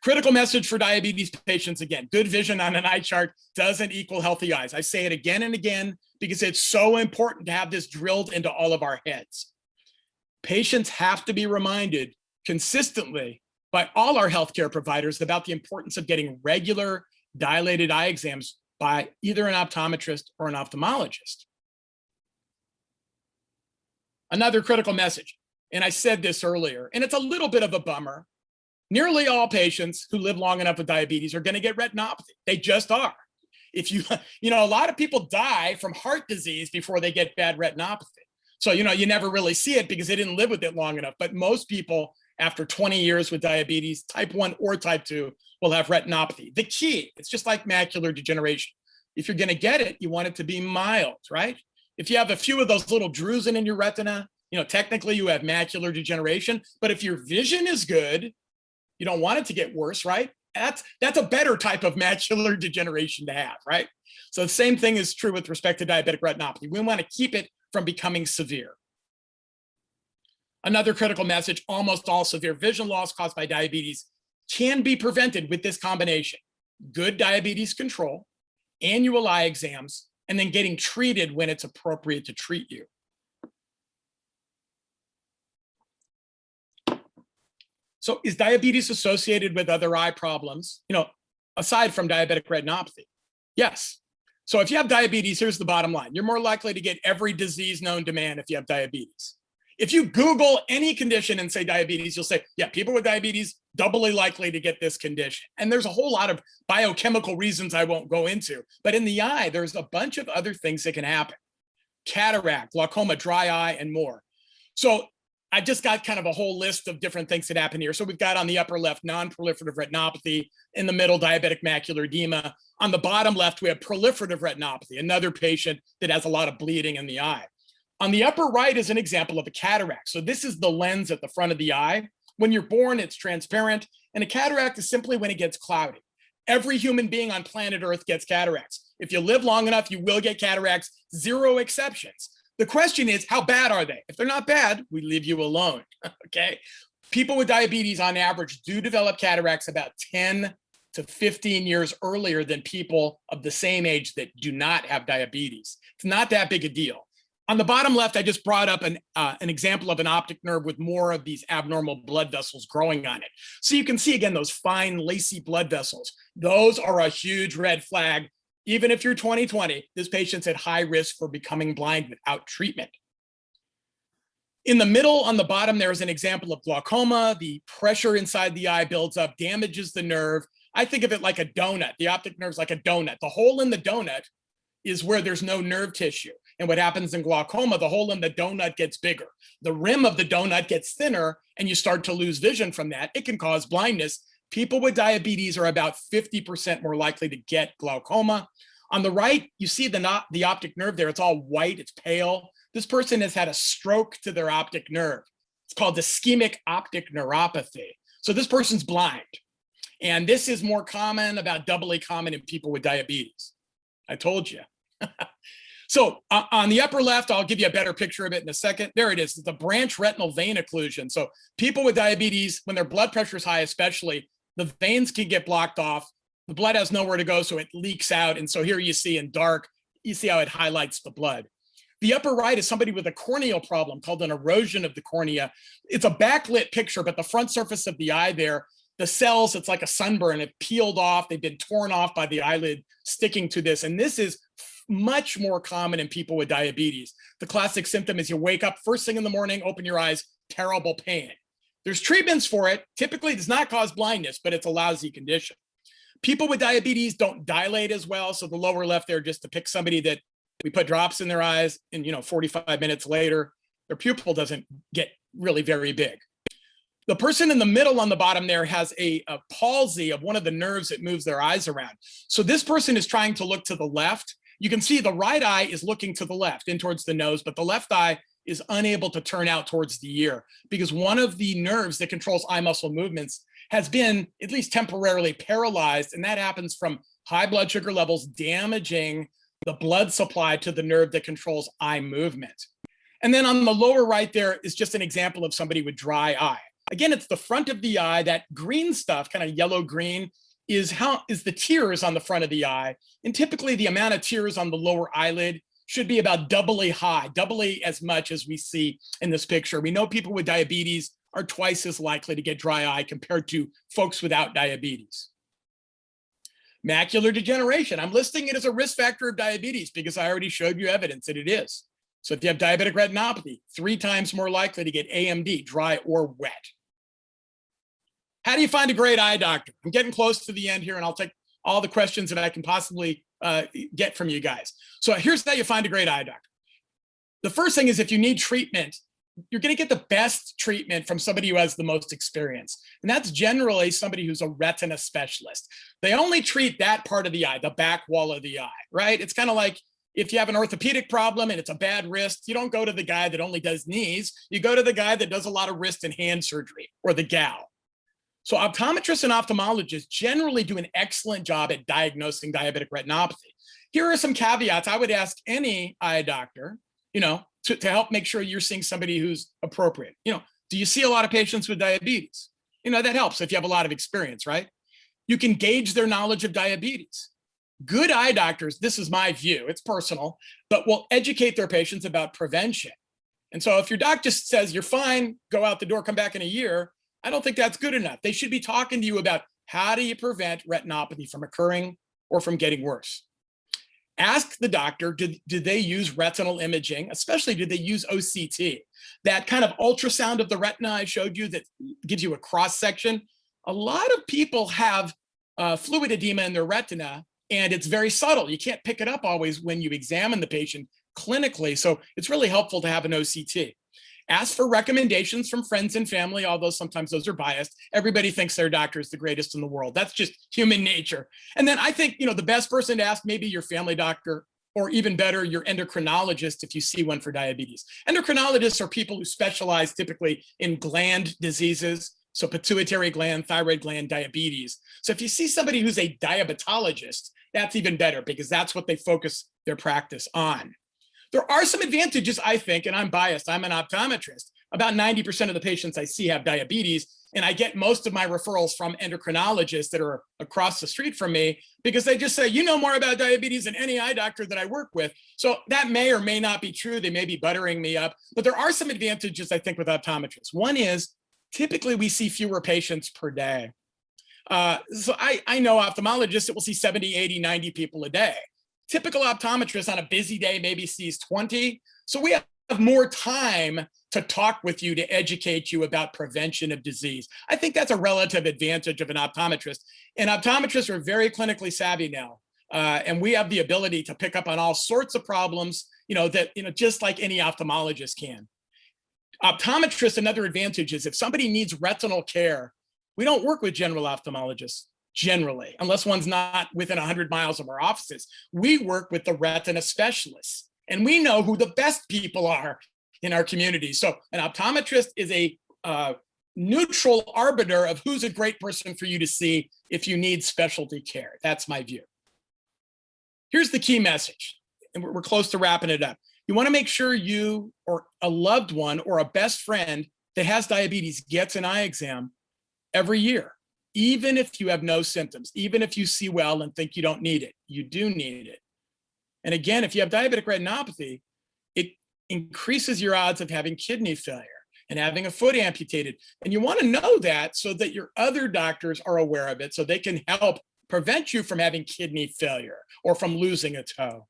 Speaker 2: Critical message for diabetes patients, again, good vision on an eye chart doesn't equal healthy eyes. I say it again and again because it's so important to have this drilled into all of our heads. Patients have to be reminded consistently by all our healthcare providers about the importance of getting regular dilated eye exams by either an optometrist or an ophthalmologist. Another critical message, and I said this earlier, and it's a little bit of a bummer. Nearly all patients who live long enough with diabetes are going to get retinopathy. They just are. If you a lot of people die from heart disease before they get bad retinopathy. So, you never really see it because they didn't live with it long enough. But most people after 20 years with diabetes, type 1 or type 2, will have retinopathy. The key, it's just like macular degeneration. If you're going to get it, you want it to be mild, right? If you have a few of those little drusen in your retina, technically you have macular degeneration. But if your vision is good, you don't want it to get worse, right? That's a better type of macular degeneration to have, right? So the same thing is true with respect to diabetic retinopathy. We want to keep it from becoming severe. Another critical message, almost all severe vision loss caused by diabetes can be prevented with this combination: good diabetes control, annual eye exams, and then getting treated when it's appropriate to treat you. So is diabetes associated with other eye problems, aside from diabetic retinopathy? Yes. So if you have diabetes, here's the bottom line. You're more likely to get every disease known to man if you have diabetes. If you Google any condition and say diabetes, you'll say, yeah, people with diabetes, doubly likely to get this condition. And there's a whole lot of biochemical reasons I won't go into. But in the eye, there's a bunch of other things that can happen: cataract, glaucoma, dry eye, and more. So I just got kind of a whole list of different things that happen here. So we've got on the upper left, non-proliferative retinopathy; in the middle, diabetic macular edema; on the bottom left, we have proliferative retinopathy, another patient that has a lot of bleeding in the eye. On the upper right is an example of a cataract. So this is the lens at the front of the eye. When you're born, it's transparent, and a cataract is simply when it gets cloudy. Every human being on planet Earth gets cataracts. If you live long enough, you will get cataracts, 0 exceptions. The question is, how bad are they? If they're not bad, we leave you alone, okay? People with diabetes on average do develop cataracts about 10 to 15 years earlier than people of the same age that do not have diabetes. It's not that big a deal. On the bottom left, I just brought up an example of an optic nerve with more of these abnormal blood vessels growing on it. So you can see, again, those fine, lacy blood vessels. Those are a huge red flag. Even if you're 20/20, this patient's at high risk for becoming blind without treatment. In the middle, on the bottom, there is an example of glaucoma. The pressure inside the eye builds up, damages the nerve. I think of it like a donut. The optic nerve's like a donut. The hole in the donut is where there's no nerve tissue. And what happens in glaucoma, the hole in the donut gets bigger. The rim of the donut gets thinner, and you start to lose vision from that. It can cause blindness. People with diabetes are about 50% more likely to get glaucoma. On the right, you see the optic nerve there. It's all white, it's pale. This person has had a stroke to their optic nerve. It's called ischemic optic neuropathy. So this person's blind. And this is more common, about doubly common in people with diabetes. I told you. So on the upper left, I'll give you a better picture of it in a second. There it is, the branch retinal vein occlusion. So people with diabetes, when their blood pressure is high especially, the veins can get blocked off. The blood has nowhere to go, so it leaks out. And so here you see in dark, you see how it highlights the blood. The upper right is somebody with a corneal problem called an erosion of the cornea. It's a backlit picture, but the front surface of the eye there, the cells, it's like a sunburn. It peeled off. They've been torn off by the eyelid sticking to this. And this is much more common in people with diabetes. The classic symptom is you wake up first thing in the morning, open your eyes, terrible pain. There's treatments for it. Typically, it does not cause blindness, but it's a lousy condition. People with diabetes don't dilate as well. So the lower left there just depicts somebody that we put drops in their eyes, and 45 minutes later, their pupil doesn't get really very big. The person in the middle on the bottom there has a palsy of one of the nerves that moves their eyes around. So this person is trying to look to the left. You can see the right eye is looking to the left, in towards the nose, but the left eye is unable to turn out towards the ear because one of the nerves that controls eye muscle movements has been at least temporarily paralyzed, and that happens from high blood sugar levels damaging the blood supply to the nerve that controls eye movement. And then on the lower right there is just an example of somebody with dry eye. Again, it's the front of the eye. That green stuff, kind of yellow-green, is the tears on the front of the eye. And typically the amount of tears on the lower eyelid should be about doubly high, doubly as much as we see in this picture. We know people with diabetes are twice as likely to get dry eye compared to folks without diabetes. Macular degeneration, I'm listing it as a risk factor of diabetes because I already showed you evidence that it is. So if you have diabetic retinopathy, 3 times more likely to get AMD, dry or wet. How do you find a great eye doctor? I'm getting close to the end here, and I'll take all the questions that I can possibly get from you guys. So here's how you find a great eye doctor. The first thing is if you need treatment, you're going to get the best treatment from somebody who has the most experience. And that's generally somebody who's a retina specialist. They only treat that part of the eye, the back wall of the eye, right? It's kind of like if you have an orthopedic problem and it's a bad wrist, you don't go to the guy that only does knees. You go to the guy that does a lot of wrist and hand surgery, or the gal. So optometrists and ophthalmologists generally do an excellent job at diagnosing diabetic retinopathy. Here are some caveats I would ask any eye doctor, to help make sure you're seeing somebody who's appropriate. Do you see a lot of patients with diabetes? That helps if you have a lot of experience, right? You can gauge their knowledge of diabetes. Good eye doctors, this is my view, it's personal, but will educate their patients about prevention. And so if your doc just says, you're fine, go out the door, come back in a year, I don't think that's good enough. They should be talking to you about how do you prevent retinopathy from occurring or from getting worse. Ask the doctor, did they use retinal imaging, especially did they use OCT? That kind of ultrasound of the retina I showed you that gives you a cross section. A lot of people have fluid edema in their retina, and it's very subtle. You can't pick it up always when you examine the patient clinically. So it's really helpful to have an OCT. Ask for recommendations from friends and family, although sometimes those are biased. Everybody thinks their doctor is the greatest in the world. That's just human nature. And then I think, the best person to ask, maybe your family doctor, or even better, your endocrinologist if you see one for diabetes. Endocrinologists are people who specialize typically in gland diseases, so pituitary gland, thyroid gland, diabetes. So if you see somebody who's a diabetologist, that's even better because that's what they focus their practice on. There are some advantages, I think, and I'm biased, I'm an optometrist. About 90% of the patients I see have diabetes, and I get most of my referrals from endocrinologists that are across the street from me because they just say, you know more about diabetes than any eye doctor that I work with. So that may or may not be true. They may be buttering me up, but there are some advantages, I think, with optometrists. One is typically we see fewer patients per day. So I know ophthalmologists that will see 70, 80, 90 people a day. Typical optometrist on a busy day maybe sees 20. So we have more time to talk with you, to educate you about prevention of disease. I think that's a relative advantage of an optometrist. And optometrists are very clinically savvy now. And we have the ability to pick up on all sorts of problems, just like any ophthalmologist can. Optometrists, another advantage is if somebody needs retinal care, we don't work with general ophthalmologists. Generally, unless one's not within 100 miles of our offices. We work with the retina specialists, and we know who the best people are in our community. So an optometrist is a neutral arbiter of who's a great person for you to see if you need specialty care. That's my view. Here's the key message, and we're close to wrapping it up. You want to make sure you or a loved one or a best friend that has diabetes gets an eye exam every year. Even if you have no symptoms, even if you see well and think you don't need it, you do need it. And again, if you have diabetic retinopathy, it increases your odds of having kidney failure and having a foot amputated. And you want to know that so that your other doctors are aware of it, so they can help prevent you from having kidney failure or from losing a toe.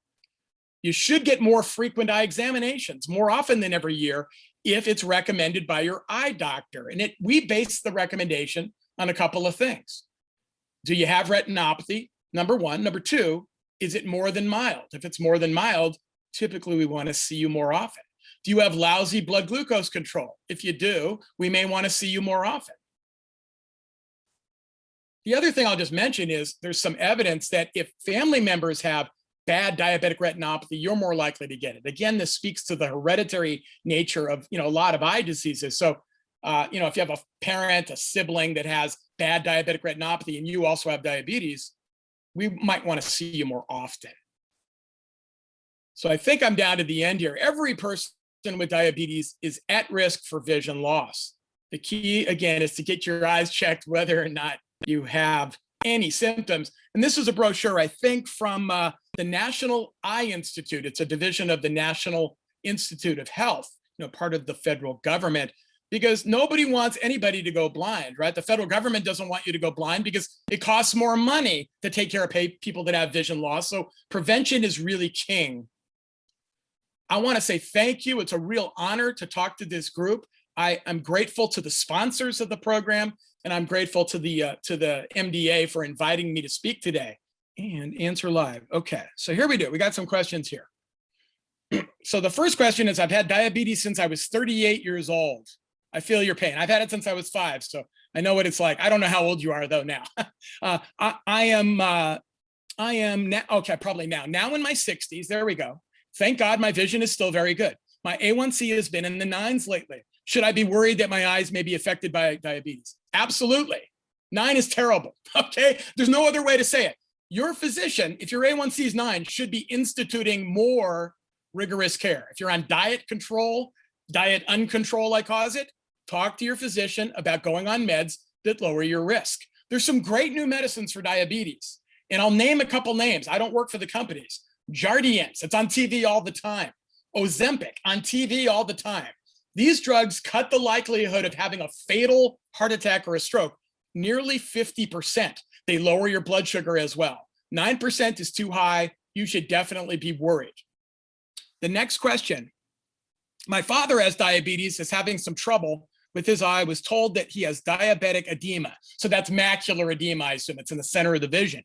Speaker 2: You should get more frequent eye examinations, more often than every year, if it's recommended by your eye doctor. And we base the recommendation on a couple of things. Do you have retinopathy? Number one. Number two, is it more than mild? If it's more than mild, typically we want to see you more often. Do you have lousy blood glucose control? If you do, we may want to see you more often. The other thing I'll just mention is there's some evidence that if family members have bad diabetic retinopathy, you're more likely to get it. Again, this speaks to the hereditary nature of a lot of eye diseases. So if you have a parent, a sibling that has bad diabetic retinopathy and you also have diabetes, we might want to see you more often. So I think I'm down to the end here. Every person with diabetes is at risk for vision loss. The key, again, is to get your eyes checked whether or not you have any symptoms. And this is a brochure, I think, from the National Eye Institute. It's a division of the National Institute of Health, part of the federal government. Because nobody wants anybody to go blind, right? The federal government doesn't want you to go blind because it costs more money to take care of people that have vision loss. So prevention is really king. I want to say thank you. It's a real honor to talk to this group. I'm grateful to the sponsors of the program, and I'm grateful to the MDA for inviting me to speak today and answer live. Okay, so here we do. We got some questions here. So the first question is, I've had diabetes since I was 38 years old. I feel your pain. I've had it since I was 5, so I know what it's like. I don't know how old you are though now. I am now, okay, probably now in my 60s. There we go. Thank God my vision is still very good. My A1C has been in the 9s lately. Should I be worried that my eyes may be affected by diabetes? Absolutely. 9 is terrible. Okay. There's no other way to say it. Your physician, if your A1C is 9, should be instituting more rigorous care. If you're on diet control, diet uncontrol, I call it, talk to your physician about going on meds that lower your risk. There's some great new medicines for diabetes. And I'll name a couple names. I don't work for the companies. Jardiance, it's on TV all the time. Ozempic, on TV all the time. These drugs cut the likelihood of having a fatal heart attack or a stroke nearly 50%. They lower your blood sugar as well. 9% is too high. You should definitely be worried. The next question. My father has diabetes, is having some trouble with his eye, was told that he has diabetic edema. So that's macular edema, I assume. It's in the center of the vision.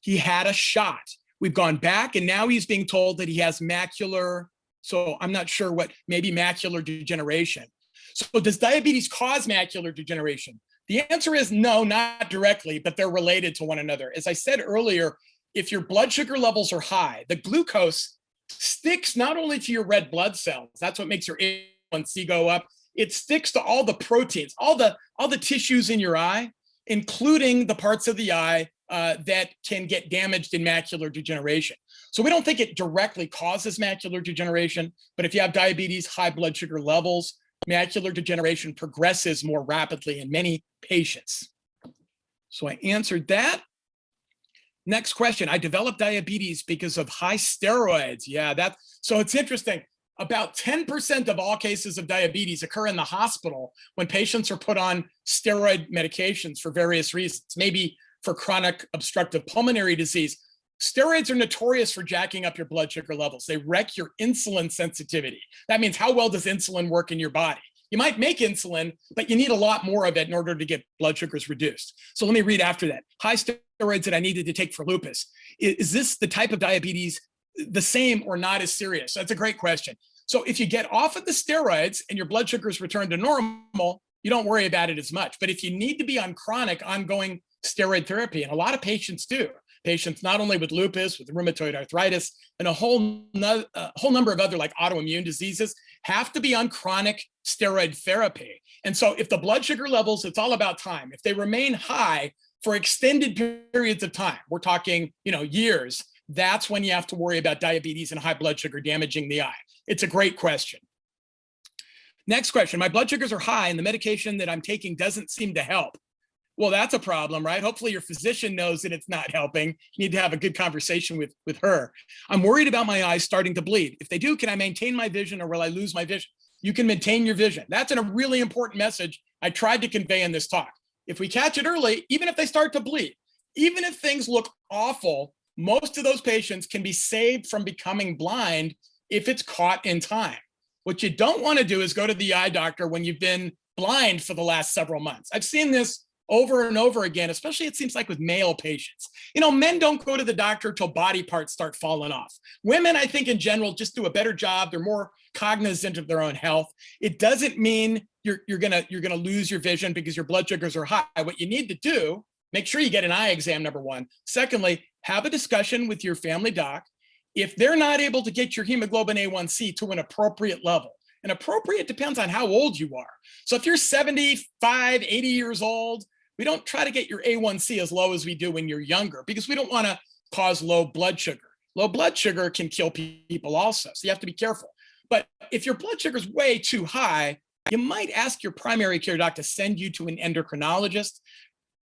Speaker 2: He had a shot. We've gone back and now he's being told that he has macular, so I'm not sure what, maybe macular degeneration. So does diabetes cause macular degeneration? The answer is no, not directly, but they're related to one another. As I said earlier, if your blood sugar levels are high, the glucose sticks not only to your red blood cells, that's what makes your A1C go up, it sticks to all the proteins, all the tissues in your eye, including the parts of the eye that can get damaged in macular degeneration. So we don't think it directly causes macular degeneration, but if you have diabetes, high blood sugar levels, macular degeneration progresses more rapidly in many patients. So I answered that. Next question. I developed diabetes because of high steroids. Yeah, so it's interesting. About 10% of all cases of diabetes occur in the hospital when patients are put on steroid medications for various reasons, maybe for chronic obstructive pulmonary disease. Steroids are notorious for jacking up your blood sugar levels. They wreck your insulin sensitivity. That means how well does insulin work in your body? You might make insulin, but you need a lot more of it in order to get blood sugars reduced. So let me read after that. High steroids that I needed to take for lupus. Is this the type of diabetes the same or not as serious? That's a great question. So if you get off of the steroids and your blood sugars return to normal, you don't worry about it as much. But if you need to be on chronic ongoing steroid therapy, and a lot of patients do, patients not only with lupus, with rheumatoid arthritis, and a whole number of other like autoimmune diseases have to be on chronic steroid therapy. And so if the blood sugar levels, it's all about time. If they remain high for extended periods of time, we're talking, years, that's when you have to worry about diabetes and high blood sugar damaging the eye. It's a great question. Next question. My blood sugars are high and the medication that I'm taking doesn't seem to help. Well, that's a problem, right? Hopefully your physician knows that it's not helping. You need to have a good conversation with her. I'm worried about my eyes starting to bleed. If they do, can I maintain my vision or will I lose my vision? You can maintain your vision. That's a really important message I tried to convey in this talk. If we catch it early, even if they start to bleed, even if things look awful, most of those patients can be saved from becoming blind if it's caught in time. What you don't want to do is go to the eye doctor when you've been blind for the last several months. I've seen this over and over again, especially it seems like with male patients. Men don't go to the doctor till body parts start falling off. Women, I think in general, just do a better job. They're more cognizant of their own health. It doesn't mean you're gonna lose your vision because your blood sugars are high. What you need to do, make sure you get an eye exam, number one. Secondly, have a discussion with your family doc. If they're not able to get your hemoglobin A1C to an appropriate level, and appropriate depends on how old you are. So if you're 75, 80 years old, we don't try to get your A1C as low as we do when you're younger because we don't want to cause low blood sugar. Low blood sugar can kill people also, so you have to be careful. But if your blood sugar is way too high, you might ask your primary care doc to send you to an endocrinologist.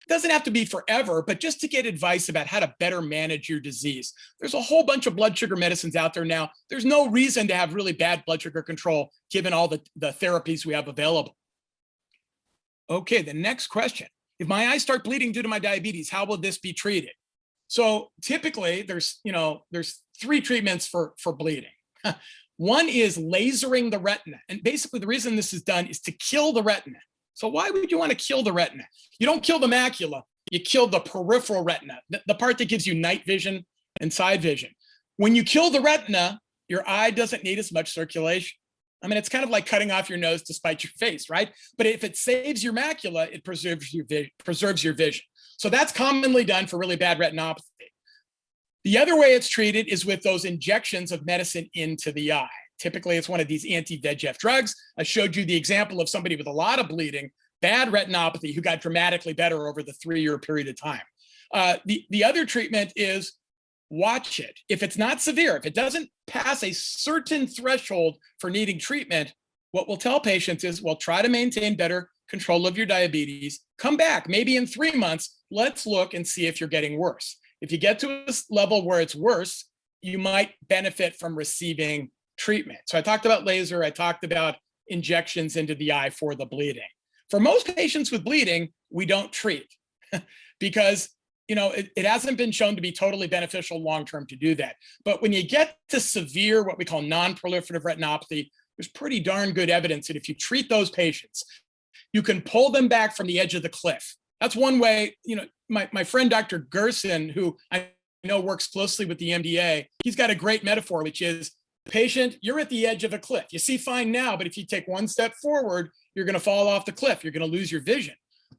Speaker 2: It doesn't have to be forever, but just to get advice about how to better manage your disease. There's a whole bunch of blood sugar medicines out there now. There's no reason to have really bad blood sugar control given all the therapies we have available. Okay, the next question. If my eyes start bleeding due to my diabetes, how will this be treated? So typically there's 3 treatments for bleeding. One is lasering the retina. And basically the reason this is done is to kill the retina. So why would you want to kill the retina? You don't kill the macula, you kill the peripheral retina, the part that gives you night vision and side vision. When you kill the retina, your eye doesn't need as much circulation. I mean, it's kind of like cutting off your nose to spite your face, right? But if it saves your macula, it preserves your vision. So that's commonly done for really bad retinopathy. The other way it's treated is with those injections of medicine into the eye. Typically, it's one of these anti-VEGF drugs. I showed you the example of somebody with a lot of bleeding, bad retinopathy, who got dramatically better over the 3-year period of time. The other treatment is watch it. If it's not severe, if it doesn't pass a certain threshold for needing treatment, what we'll tell patients is, well, try to maintain better control of your diabetes. Come back, maybe in 3 months, let's look and see if you're getting worse. If you get to a level where it's worse, you might benefit from receiving treatment. So I talked about laser, I talked about injections into the eye for the bleeding. For most patients with bleeding, we don't treat because it hasn't been shown to be totally beneficial long-term to do that. But when you get to severe, what we call non-proliferative retinopathy, there's pretty darn good evidence that if you treat those patients, you can pull them back from the edge of the cliff. That's one way. My friend, Dr. Gerson, who I know works closely with the MDA, he's got a great metaphor, which is, patient, you're at the edge of a cliff. You see fine now, but if you take one step forward, you're going to fall off the cliff. You're going to lose your vision.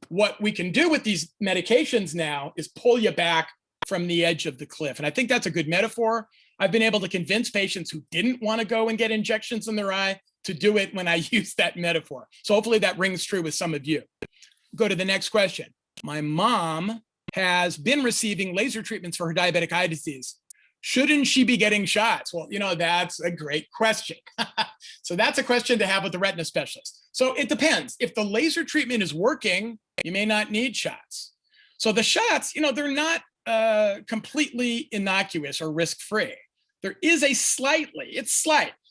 Speaker 2: What we can do with these medications now is pull you back from the edge of the cliff. And I think that's a good metaphor. I've been able to convince patients who didn't want to go and get injections in their eye to do it when I use that metaphor. So hopefully that rings true with some of you. Go to the next question. My mom has been receiving laser treatments for her diabetic eye disease. Shouldn't she be getting shots? Well, that's a great question. So that's a question to have with the retina specialist. So it depends. If the laser treatment is working, you may not need shots. So the shots, they're not completely innocuous or risk-free. There is a slight,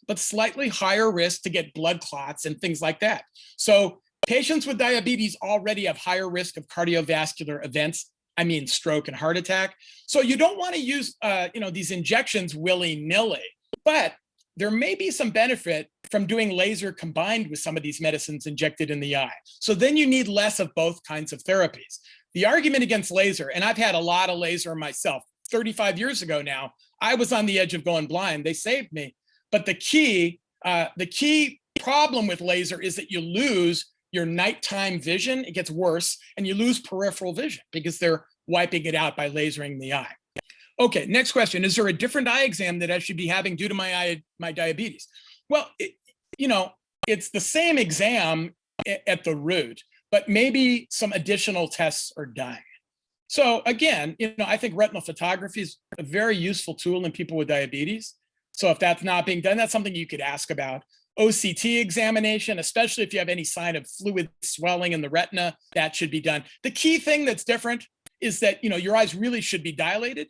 Speaker 2: but slightly higher risk to get blood clots and things like that. So patients with diabetes already have higher risk of cardiovascular events. I mean, stroke and heart attack. So you don't want to use, these injections willy-nilly, but there may be some benefit from doing laser combined with some of these medicines injected in the eye. So then you need less of both kinds of therapies. The argument against laser, and I've had a lot of laser myself, 35 years ago now, I was on the edge of going blind. They saved me. But the key problem with laser is that you lose your nighttime vision. It gets worse, and you lose peripheral vision because they're wiping it out by lasering the eye. Okay, next question. Is there a different eye exam that I should be having due to my diabetes? Well, it's the same exam at the root, but maybe some additional tests are done. So again, I think retinal photography is a very useful tool in people with diabetes. So if that's not being done, that's something you could ask about. OCT examination, especially if you have any sign of fluid swelling in the retina, that should be done. The key thing that's different is that your eyes really should be dilated.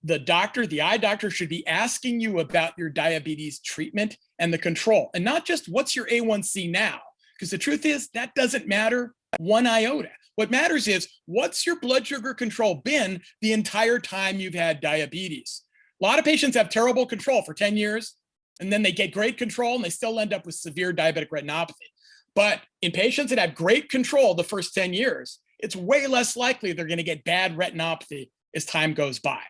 Speaker 2: The eye doctor should be asking you about your diabetes treatment and the control, and not just what's your A1C now, because the truth is that doesn't matter one iota. What matters is what's your blood sugar control been the entire time you've had diabetes. A lot of patients have terrible control for 10 years. And then they get great control and they still end up with severe diabetic retinopathy. But in patients that have great control the first 10 years, it's way less likely they're going to get bad retinopathy as time goes by.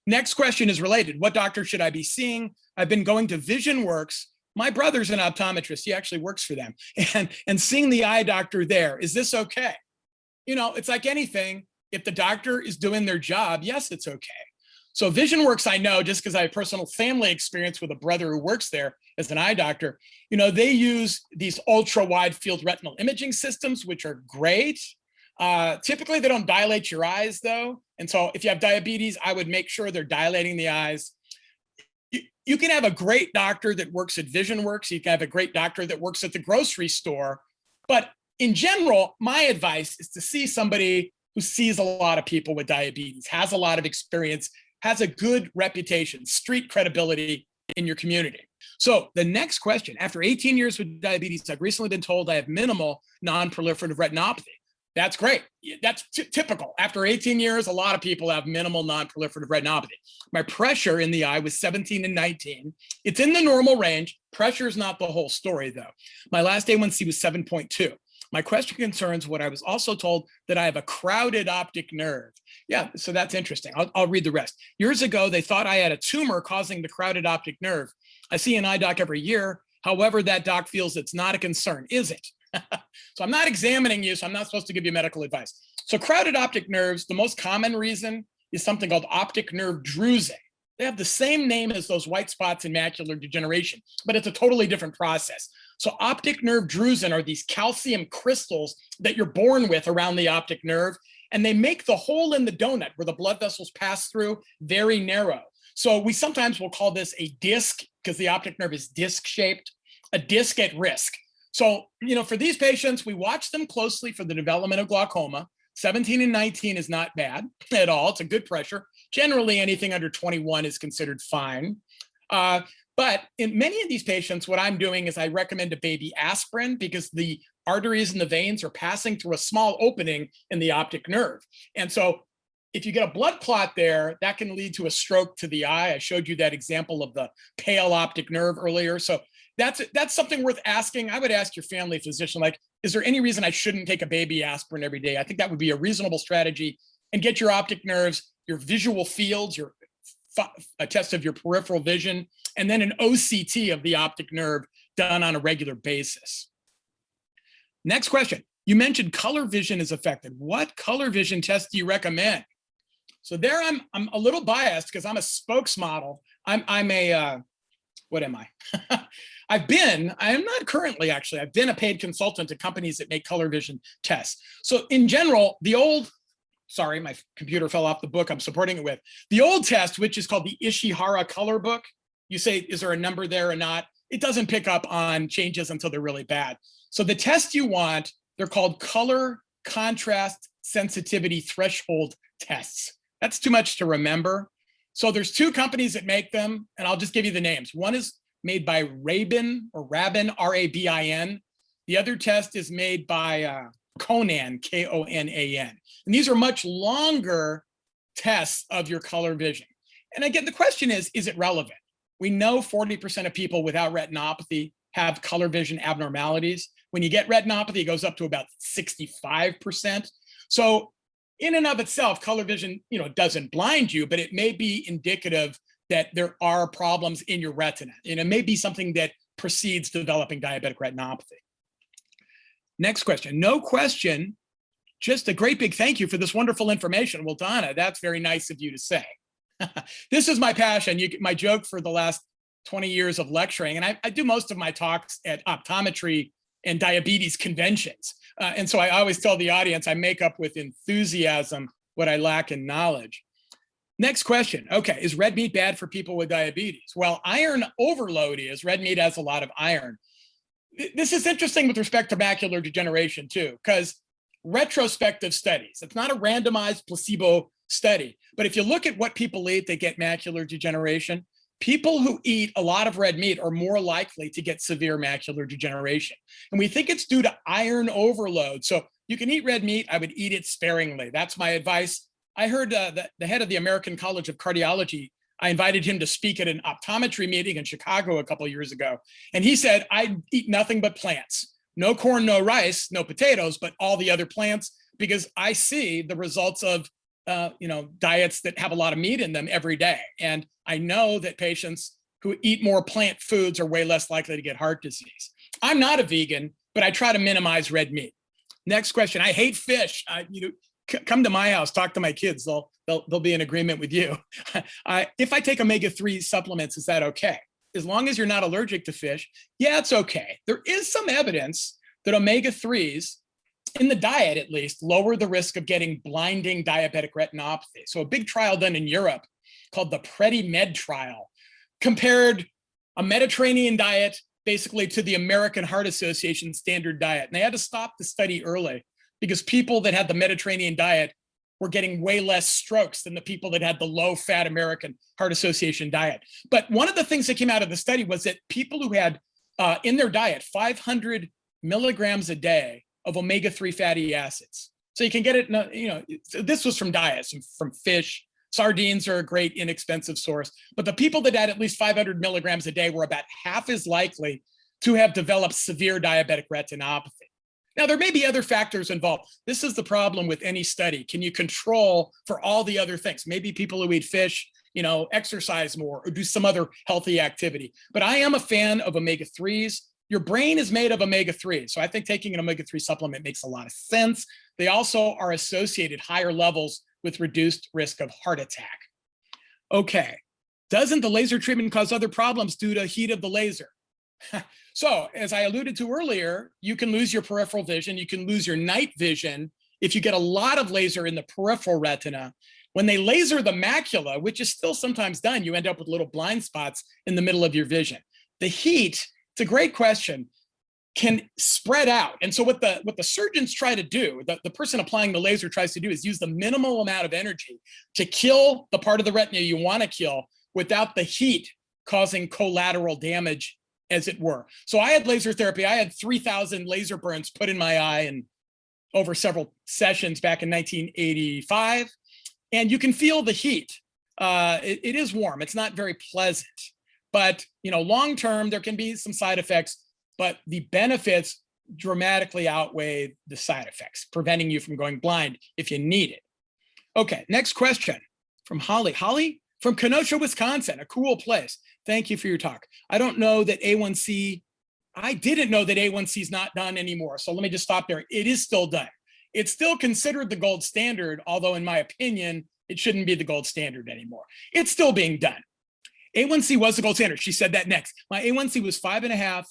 Speaker 2: Next question is related. What doctor should I be seeing? I've been going to VisionWorks. My brother's an optometrist. He actually works for them. And seeing the eye doctor there, is this okay? It's like anything. If the doctor is doing their job, yes, it's okay. So VisionWorks, I know just because I have personal family experience with a brother who works there as an eye doctor, they use these ultra wide field retinal imaging systems, which are great. Typically, they don't dilate your eyes though. And so if you have diabetes, I would make sure they're dilating the eyes. You can have a great doctor that works at VisionWorks. You can have a great doctor that works at the grocery store. But in general, my advice is to see somebody who sees a lot of people with diabetes, has a lot of experience, has a good reputation, street credibility in your community. So the next question, after 18 years with diabetes, I've recently been told I have minimal non-proliferative retinopathy. That's great. That's typical. After 18 years, a lot of people have minimal non-proliferative retinopathy. My pressure in the eye was 17 and 19. It's in the normal range. Pressure is not the whole story though. My last A1C was 7.2. My question concerns what I was also told, that I have a crowded optic nerve. Yeah, so that's interesting. I'll read the rest. Years ago, they thought I had a tumor causing the crowded optic nerve. I see an eye doc every year. However, that doc feels it's not a concern, is it? So I'm not examining you, so I'm not supposed to give you medical advice. So crowded optic nerves, the most common reason is something called optic nerve drusen. They have the same name as those white spots in macular degeneration, but it's a totally different process. So optic nerve drusen are these calcium crystals that you're born with around the optic nerve, and they make the hole in the donut where the blood vessels pass through very narrow. So we sometimes will call this a disc because the optic nerve is disc shaped, a disc at risk. So, for these patients, we watch them closely for the development of glaucoma. 17 and 19 is not bad at all. It's a good pressure. Generally, anything under 21 is considered fine. But in many of these patients, what I'm doing is I recommend a baby aspirin because the arteries and the veins are passing through a small opening in the optic nerve. And so if you get a blood clot there, that can lead to a stroke to the eye. I showed you that example of the pale optic nerve earlier. So that's something worth asking. I would ask your family physician, like, is there any reason I shouldn't take a baby aspirin every day? I think that would be a reasonable strategy, and get your optic nerves, your visual fields, a test of your peripheral vision, and then an OCT of the optic nerve done on a regular basis. Next question. You mentioned color vision is affected. What color vision test do you recommend? So there I'm a little biased because I'm a spokesmodel. What am I? I'm not currently actually, I've been a paid consultant to companies that make color vision tests. So in general, sorry, my computer fell off the book I'm supporting it with. The old test, which is called the Ishihara color book, you say, is there a number there or not? It doesn't pick up on changes until they're really bad. So the test you want, they're called color contrast sensitivity threshold tests. That's too much to remember. So there's two companies that make them, and I'll just give you the names. One is made by Rabin, R-A-B-I-N. The other test is made by Konan, K-O-N-A-N. And these are much longer tests of your color vision. And again, the question is it relevant? We know 40% of people without retinopathy have color vision abnormalities. When you get retinopathy, it goes up to about 65%. So in and of itself, color vision, doesn't blind you, but it may be indicative that there are problems in your retina. And it may be something that precedes developing diabetic retinopathy. Next question. No question, just a great big thank you for this wonderful information. Well, Donna, that's very nice of you to say. This is my passion. My joke for the last 20 years of lecturing, and I do most of my talks at optometry and diabetes conventions. And so I always tell the audience I make up with enthusiasm what I lack in knowledge. Next question. Okay, is red meat bad for people with diabetes? Well, iron overload is. Red meat has a lot of iron. This is interesting with respect to macular degeneration too, because retrospective studies, it's not a randomized placebo study, but if you look at what people eat, they get macular degeneration. People who eat a lot of red meat are more likely to get severe macular degeneration. And we think it's due to iron overload. So you can eat red meat, I would eat it sparingly. That's my advice. I heard the head of the American College of Cardiology, I invited him to speak at an optometry meeting in Chicago a couple of years ago. And he said, I eat nothing but plants. No corn, no rice, no potatoes, but all the other plants, because I see the results of diets that have a lot of meat in them every day. And I know that patients who eat more plant foods are way less likely to get heart disease. I'm not a vegan, but I try to minimize red meat. Next question. I hate fish. Come to my house, talk to my kids. They'll be in agreement with you. If I take omega-3 supplements, is that okay? As long as you're not allergic to fish, yeah, it's okay. There is some evidence that omega-3s, in the diet at least, lower the risk of getting blinding diabetic retinopathy. So a big trial done in Europe called the PREDIMED trial compared a Mediterranean diet basically to the American Heart Association standard diet. And they had to stop the study early because people that had the Mediterranean diet were getting way less strokes than the people that had the low-fat American Heart Association diet. But one of the things that came out of the study was that people who had in their diet 500 milligrams a day of omega-3 fatty acids. So you can get it, this was from diets, from fish. Sardines are a great inexpensive source. But the people that had at least 500 milligrams a day were about half as likely to have developed severe diabetic retinopathy. Now, there may be other factors involved. This is the problem with any study. Can you control for all the other things? Maybe people who eat fish, exercise more or do some other healthy activity. But I am a fan of omega-3s. Your brain is made of omega-3. So I think taking an omega-3 supplement makes a lot of sense. They also are associated higher levels with reduced risk of heart attack. Okay, doesn't the laser treatment cause other problems due to heat of the laser? So as I alluded to earlier, you can lose your peripheral vision. You can lose your night vision if you get a lot of laser in the peripheral retina. When they laser the macula, which is still sometimes done, you end up with little blind spots in the middle of your vision. The heat, it's a great question, can spread out. And so what the surgeons try to do, the person applying the laser tries to do is use the minimal amount of energy to kill the part of the retina you want to kill without the heat causing collateral damage, as it were. So I had laser therapy. I had 3,000 laser burns put in my eye and over several sessions back in 1985. And you can feel the heat. It is warm. It's not very pleasant. But long-term, there can be some side effects, but the benefits dramatically outweigh the side effects, preventing you from going blind if you need it. Okay, next question from Holly. Holly from Kenosha, Wisconsin, a cool place. Thank you for your talk. I didn't know that A1C is not done anymore. So let me just stop there. It is still done. It's still considered the gold standard, although in my opinion, it shouldn't be the gold standard anymore. It's still being done. A1C was the gold standard. She said that next. My A1C was 5.5,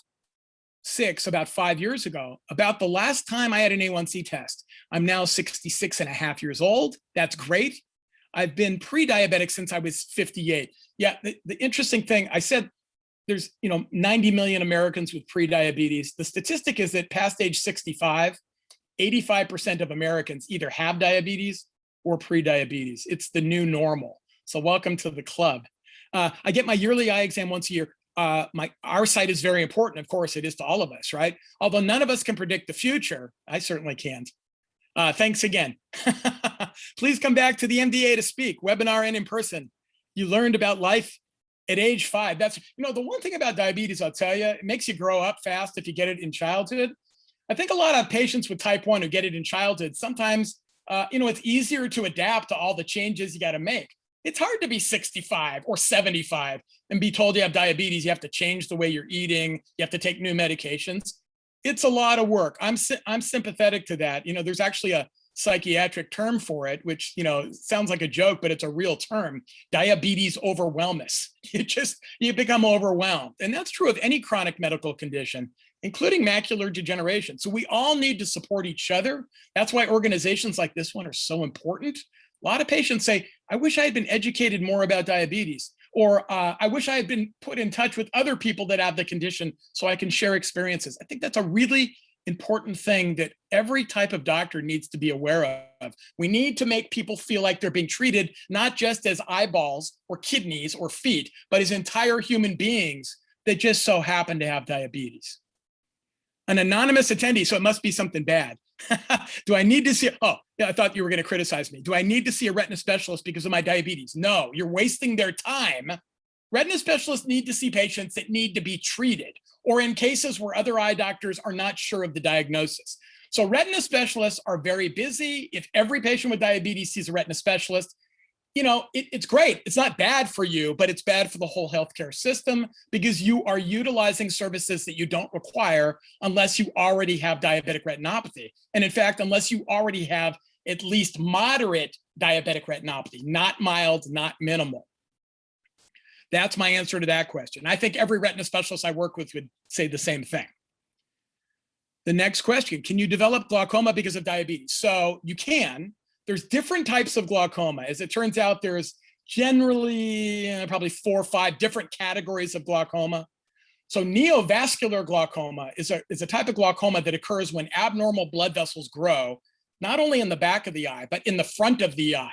Speaker 2: 6 about 5 years ago. About the last time I had an A1C test. I'm now 66.5 years old. That's great. I've been pre-diabetic since I was 58. Yeah, the interesting thing, I said there's 90 million Americans with pre-diabetes. The statistic is that past age 65, 85% of Americans either have diabetes or pre-diabetes. It's the new normal. So welcome to the club. I get my yearly eye exam once a year. Our sight is very important. Of course, it is to all of us, right? Although none of us can predict the future, I certainly can't. Thanks again. Please come back to the MDA to speak, webinar and in person. You learned about life at age 5. That's, the one thing about diabetes, I'll tell you, it makes you grow up fast if you get it in childhood. I think a lot of patients with type 1 who get it in childhood, sometimes, it's easier to adapt to all the changes you got to make. It's hard to be 65 or 75 and be told you have diabetes. You have to change the way you're eating. You have to take new medications. It's a lot of work. I'm sympathetic to that. There's actually a psychiatric term for it, which, sounds like a joke, but it's a real term. Diabetes overwhelmus. You become overwhelmed. And that's true of any chronic medical condition, including macular degeneration. So we all need to support each other. That's why organizations like this one are so important. A lot of patients say, I wish I had been educated more about diabetes, or I wish I had been put in touch with other people that have the condition so I can share experiences. I think that's a really important thing that every type of doctor needs to be aware of. We need to make people feel like they're being treated not just as eyeballs or kidneys or feet, but as entire human beings that just so happen to have diabetes. An anonymous attendee, so it must be something bad. Do I need to see, oh, yeah, I thought you were going to criticize me. Do I need to see a retina specialist because of my diabetes? No, you're wasting their time. Retina specialists need to see patients that need to be treated, or in cases where other eye doctors are not sure of the diagnosis. So retina specialists are very busy. If every patient with diabetes sees a retina specialist, it's great. It's not bad for you, but it's bad for the whole healthcare system because you are utilizing services that you don't require unless you already have diabetic retinopathy. And in fact, unless you already have at least moderate diabetic retinopathy, not mild, not minimal. That's my answer to that question. I think every retina specialist I work with would say the same thing. The next question, can you develop glaucoma because of diabetes? So you can. There's different types of glaucoma. As it turns out, there's generally probably 4 or 5 different categories of glaucoma. So neovascular glaucoma is a type of glaucoma that occurs when abnormal blood vessels grow, not only in the back of the eye, but in the front of the eye.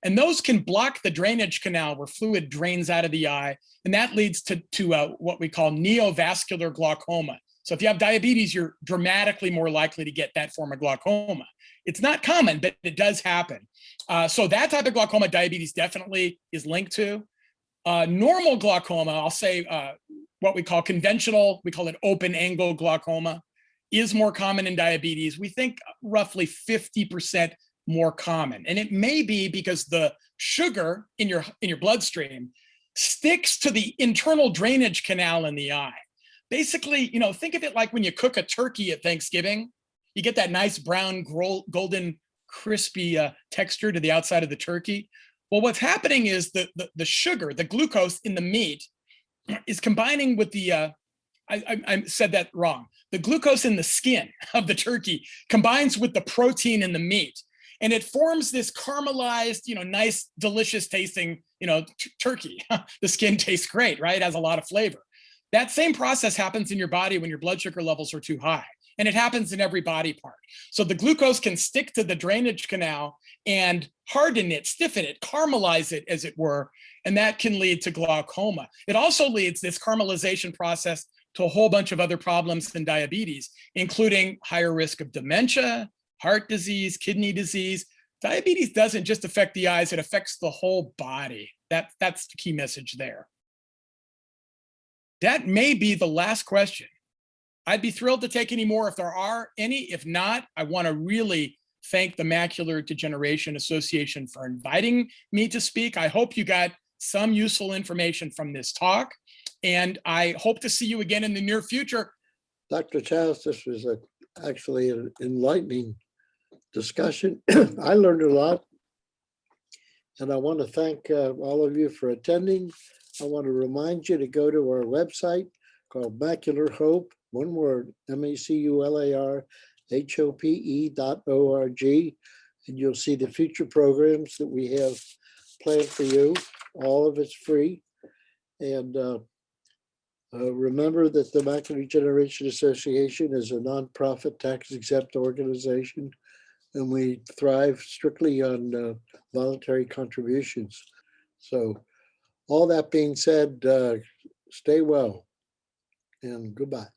Speaker 2: And those can block the drainage canal where fluid drains out of the eye. And that leads to what we call neovascular glaucoma. So if you have diabetes, you're dramatically more likely to get that form of glaucoma. It's not common, but it does happen. So that type of glaucoma, diabetes definitely is linked to. Normal glaucoma, I'll say what we call conventional, we call it open angle glaucoma. is more common in diabetes. We think roughly 50% more common. And it may be because the sugar in your bloodstream sticks to the internal drainage canal in the eye. Basically, think of it like when you cook a turkey at Thanksgiving, you get that nice brown, golden, crispy texture to the outside of the turkey. Well, what's happening is the sugar, the glucose in the meat is combining with the, I said that wrong. The glucose in the skin of the turkey combines with the protein in the meat. And it forms this caramelized, nice, delicious tasting, turkey. The skin tastes great, right? It has a lot of flavor. That same process happens in your body when your blood sugar levels are too high. And it happens in every body part. So the glucose can stick to the drainage canal and harden it, stiffen it, caramelize it, as it were. And that can lead to glaucoma. It also leads, this caramelization process, to a whole bunch of other problems in diabetes, including higher risk of dementia, heart disease, kidney disease. Diabetes doesn't just affect the eyes, it affects the whole body. That's the key message there. That may be the last question. I'd be thrilled to take any more if there are any. If not, I want to really thank the Macular Degeneration Association for inviting me to speak. I hope you got some useful information from this talk, and I hope to see you again in the near future.
Speaker 1: Dr. Childs, this was actually an enlightening discussion. I learned a lot, and I want to thank all of you for attending. I want to remind you to go to our website called Macular Hope, one word, MACULARHOPE.org, and you'll see the future programs that we have planned for you. All of it's free. And remember that the Macular Degeneration Association is a nonprofit, tax-exempt organization, and we thrive strictly on voluntary contributions. So all that being said, stay well and goodbye.